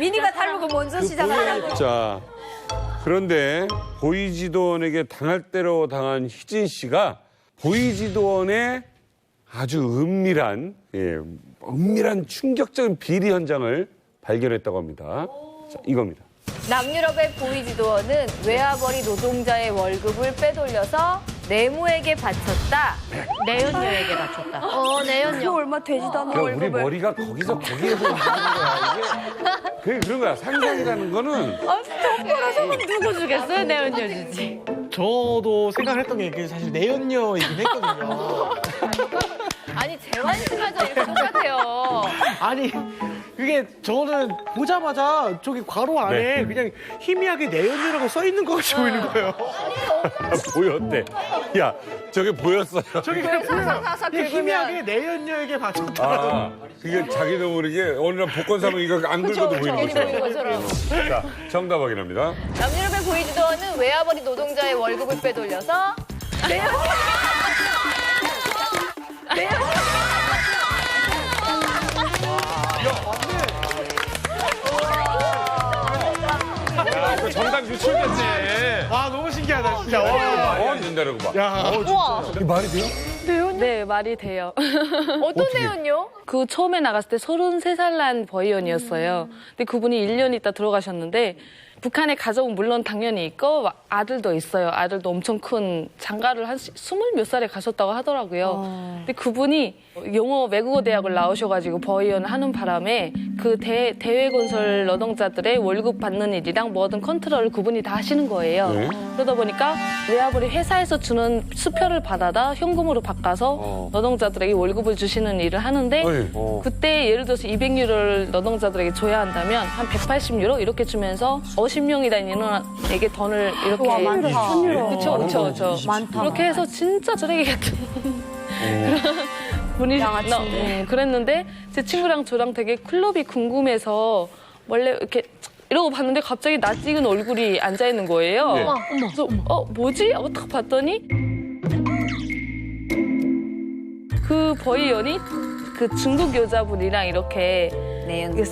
G: 미니가 탈북을 먼저 시작하라고.
E: 자, 그런데 보이지도원에게 당할 대로 당한 희진 씨가 보이지도원의 아주 은밀한 충격적인 비리 현장을 발견했다고 합니다. 자, 이겁니다.
D: 남유럽의 보이지도원은 외화벌이 노동자의 월급을 빼돌려서 내모에게 바쳤다.
L: 내연녀에게 바쳤다.
D: 내연녀.
C: 그게 얼마 되지도 않은
E: 그러니까 우리
C: 월급을.
E: 머리가 거기에서 있는 거야. 이게 그런 거야. 상상이라는 거는
L: 손가락은 누구 주겠어요? 내연녀 주지.
F: 저도 생각을 했던 게 사실 내연녀이긴 했거든요.
D: 아니 재환씨마저 이렇게 똑같아요.
F: 아니 그게 저는 보자마자 저기 괄호 안에 그냥 희미하게 내연녀라고 써 있는 것 같이 보이는 거예요.
E: 보였대. 야, 저게 보였어요.
F: 저기 그냥
D: 사사사사
F: 그냥
D: 긁으면.
F: 희미하게 내연녀에게 바쳤다.
E: 아, 그게 자기도 모르게 어느 날 복권 사면 이거 안 긁어도 보이는
D: 괜히 보이는 것처럼.
E: 자, 정답 확인합니다.
D: 남유럽의 보이지도원은 외화벌이 노동자의 월급을 빼돌려서
E: 야, 그 정답 유출됐네.
F: 와 너무 신기하다 진짜.
E: 된다는 거 봐.
F: 야,
E: 이게 말이 돼요?
B: 네, 말이 돼요.
D: 어떤 내연녀?
B: 그 처음에 나갔을 때 33살 난 버이언이었어요. 근데 그분이 1년 있다 들어가셨는데 북한에 가족은 물론 당연히 있고 아들도 있어요. 아들도 엄청 큰 장가를 한 20몇 살에 가셨다고 하더라고요. 근데 그분이 영어 외국어 대학을 나오셔가지고 버이언 하는 바람에 그 대외건설 노동자들의 월급 받는 일이랑 뭐든 컨트롤을 그분이 다 하시는 거예요.
E: 네.
B: 그러다 보니까 외화벌이 회사에서 주는 수표를 받아다 현금으로 바꿔서 노동자들에게 월급을 주시는 일을 하는데 그때 예를 들어서 200유로를 노동자들에게 줘야 한다면 한 180유로 이렇게 주면서 50명이다 인원에게 돈을 이렇게
C: 와, 많다. 1000유로.
B: 그렇죠.
C: 많다.
B: 그렇게 해서 진짜 쓰레기 같은 그런 분이 그랬는데 제 친구랑 저랑 되게 클럽이 궁금해서 원래 이렇게 이러고 봤는데 갑자기 나 찍은 얼굴이 앉아 있는 거예요.
E: 네.
B: 그래서 뭐지? 하고 딱 봤더니 그 버이언이 그 중국 여자분이랑 이렇게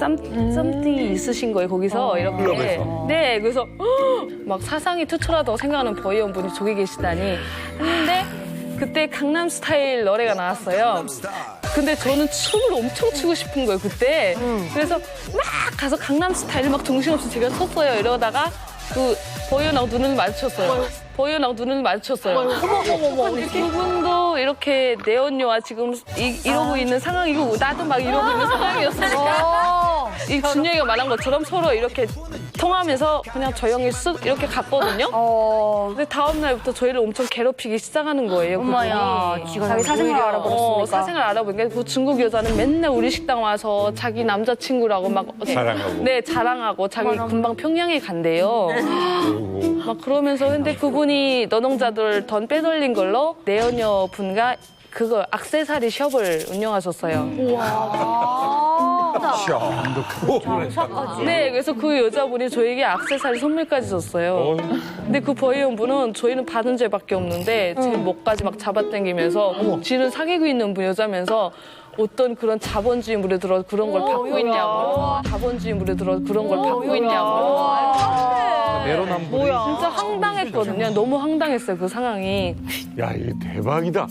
B: 썸띵이 있으신 거예요. 거기서 이렇게.
E: 클럽에서.
B: 네, 그래서 막 사상이 투철하다고 생각하는 버이언 분이 저기 계시다니 했는데 그때 강남 스타일 노래가 나왔어요. 근데 저는 춤을 엄청 추고 싶은 거예요, 그때. 그래서 막 가서 강남 스타일 막 정신없이 제가 섰어요. 이러다가 그 버이언하고 눈을 마주쳤어요. 버이언하고 눈을 마주쳤어요. 어머. 그분도 이렇게 내연녀와 지금 이러고 있는 상황이고 나도 막 이러고 있는 상황이었으니까 이 준영이가 말한 것처럼 서로 이렇게 통하면서 그냥 조용히 쓱 이렇게 갔거든요. 근데 다음 날부터 저희를 엄청 괴롭히기 시작하는 거예요.
L: 엄마야,
C: 자기 사생활 알아보니까.
B: 사생활 알아보니까 그 중국 여자는 맨날 우리 식당 와서 자기 남자친구라고 막
E: 자랑하고.
B: 네, 자랑하고 자기 금방 평양에 간대요. 막 그러면서 근데 그분이 노동자들 돈 빼돌린 걸로 내연녀 분과 그거 액세서리 숍을 운영하셨어요.
C: 장사까지.
B: 네, 그래서 그 여자분이 저에게 액세서리 선물까지 줬어요. 근데 그 버이언 분은 저희는 받은 죄밖에 없는데 제 목까지 막 잡아당기면서 지는 사귀고 있는 분 여자면서 어떤 그런 자본주의 물에 들어 그런 걸 받고 있냐고. 자본주의 물에 들어 그런 걸 받고 있냐고.
E: 내로남불이.
B: 진짜 황당했거든요. 너무 황당했어요, 그 상황이.
E: 야, 이게 대박이다.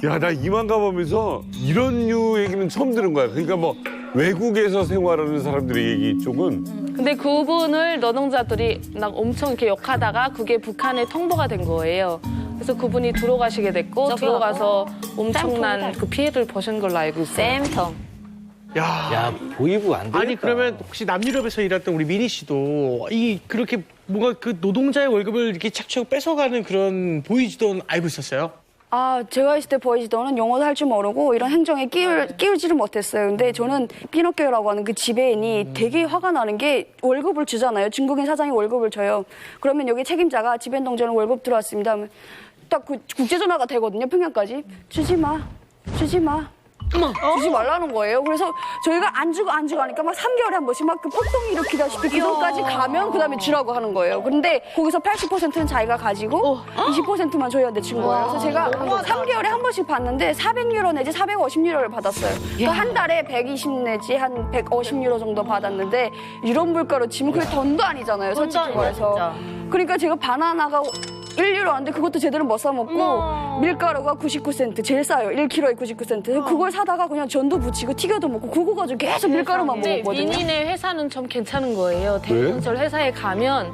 E: 야, 나 이만 가보면서 이런 류 얘기는 처음 들은 거야. 그러니까 뭐 외국에서 생활하는 사람들의 얘기 쪽은
B: 근데 그분을 노동자들이 막 엄청 이렇게 욕하다가 그게 북한에 통보가 된 거예요. 그래서 그분이 들어가시게 됐고 들어가서 엄청난 그 피해를 보신 걸로 알고 있어요.
G: 쌤통.
F: 야,
S: 보이부 안 되겠다.
F: 아니 그러면 혹시 남유럽에서 일했던 우리 미니 씨도 이 그렇게 뭔가 그 노동자의 월급을 이렇게 착취하고 뺏어가는 그런 보이지도는 알고 있었어요?
C: 아, 제가 있을 때 보이지도는 영어도 할 줄 모르고 이런 행정에 끼울지를 못했어요. 근데 저는 피노키오라고 하는 그 지배인이 되게 화가 나는 게 월급을 주잖아요. 중국인 사장이 월급을 줘요. 그러면 여기 책임자가 지배인 동전은 월급 들어왔습니다 하면 딱 그 국제전화가 되거든요. 평양까지. 주지 마. 주지 말라는 거예요. 그래서 저희가 안 주고 하니까 막 3개월에 한 번씩 막 그 폭동 일으키다시피 그 돈까지 가면 그다음에 주라고 하는 거예요. 그런데 거기서 80%는 자기가 가지고 20%만 저희한테 준 거예요. 그래서 제가 3개월에 한 번씩 받는데 400유로 내지 450유로를 받았어요. 그러니까 한 달에 120 내지 한 150유로 정도 받았는데 이런 물가로 치면 그게 돈도 아니잖아요. 솔직히 말해서. 그러니까 제가 바나나가 1유로 하는데 그것도 제대로 못 사먹고 밀가루가 99센트 제일 싸요. 1kg에 99센트. 그걸 사다가 그냥 전도 부치고 튀겨도 먹고 그거 가지고 계속 밀가루만 먹었거든요.
B: 민인의 회사는 좀 괜찮은 거예요. 대리운전 회사에 가면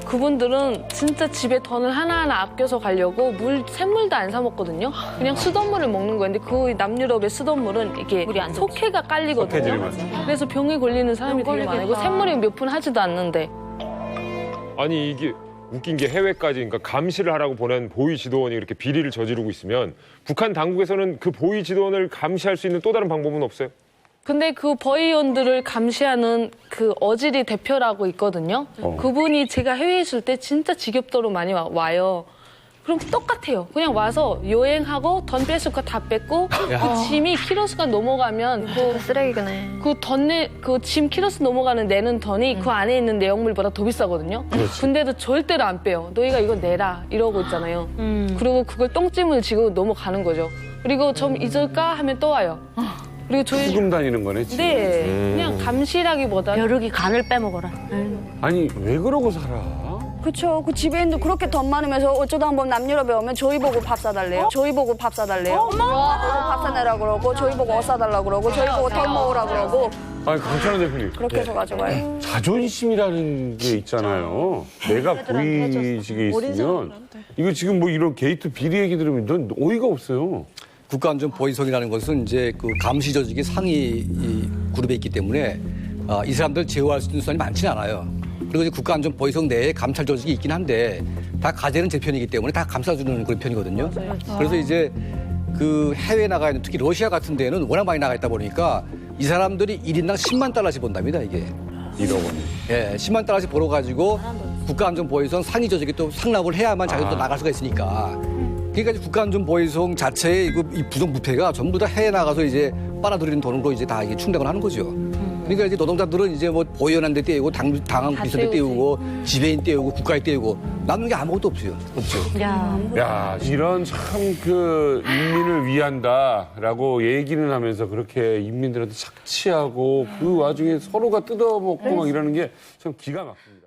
B: 그분들은 진짜 집에 돈을 하나하나 아껴서 가려고 샘물도 안 사 먹거든요. 그냥 수돗물을 먹는 거예요. 근데 그 남유럽의 수돗물은 이게 석회가 깔리거든요. 그래서 병에 걸리는 사람이 되게 많아요. 샘물이 몇 푼 하지도 않는데.
I: 아니 이게 웃긴 게 해외까지 그러니까 감시를 하라고 보낸 보위 지도원이 이렇게 비리를 저지르고 있으면 북한 당국에서는 그 보위 지도원을 감시할 수 있는 또 다른 방법은 없어요?
B: 근데 그 버이원들을 감시하는 그 어지리 대표라고 있거든요. 그분이 제가 해외에 있을 때 진짜 지겹도록 많이 와요. 그럼 똑같아요. 그냥 와서 여행하고 돈 뺏을 거 다 뺏고 그 짐이 키로수가 넘어가면 그
Q: 쓰레기네.
B: 그 짐 키로수 넘어가는 내는 돈이 그 안에 있는 내용물보다 더 비싸거든요. 근데도 절대로 안 빼요. 너희가 이거 내라 이러고 있잖아요. 그리고 그걸 똥짐을 지고 넘어가는 거죠. 그리고 좀 잊을까 하면 또 와요. 그리고 저희
E: 후금 다니는 거네, 지금.
B: 네, 그냥 감시라기보다
L: 벼룩이 간을 빼먹어라.
E: 아니, 왜 그러고 살아?
C: 그렇죠. 그 지배인도 그렇게 돈 많으면서 어쩌다 한번 남유럽에 오면 저희 보고 밥 사달래요. 저희 보고 밥 사달래요. 밥 사내라 그러고 저희 보고 옷 사달라 그러고 저희 보고 돈 모으라 그러고.
E: 아니, 강찬호 대표님.
C: 그렇게 해서 가져가요.
E: 자존심이라는 게 있잖아요. 내가 보이직에 있으면 이거 지금 뭐 이런 게이트 비리 얘기 들으면 넌 어이가 없어요.
A: 국가안전보위성이라는 것은 이제 그 감시 조직이 상위 이 그룹에 있기 때문에 이 사람들 제어할 수 있는 수단이 많지는 않아요. 그리고 이제 국가안전보위성 내에 감찰 조직이 있긴 한데 다 가재는 제 편이기 때문에 다 감싸주는 그런 편이거든요. 그래서 이제 그 해외에 나가 있는 특히 러시아 같은 데는 워낙 많이 나가 있다 보니까 이 사람들이 1인당 10만 달러씩 번답니다, 이게.
E: 1억 원.
A: 예, 10만 달러씩 벌어가지고 국가안전보위성 상위 조직이 또 상납을 해야만 자기도 또 나갈 수가 있으니까. 그러니까 국가안전보위성 자체의 이 부정부패가 전부 다 해외 나가서 이제 빨아들이는 돈으로 이제 다 이게 충당을 하는 거죠. 그러니까 이제 노동자들은 이제 뭐 보위원한테 떼우고 당한 비서한테 떼우고 지배인 떼우고 국가에 떼우고 남는 게 아무것도 없어요. 없죠.
E: 야, 이런 참 그 인민을 위한다라고 얘기는 하면서 그렇게 인민들한테 착취하고 그 와중에 서로가 뜯어먹고 막 이러는 게 참 기가 막힙니다.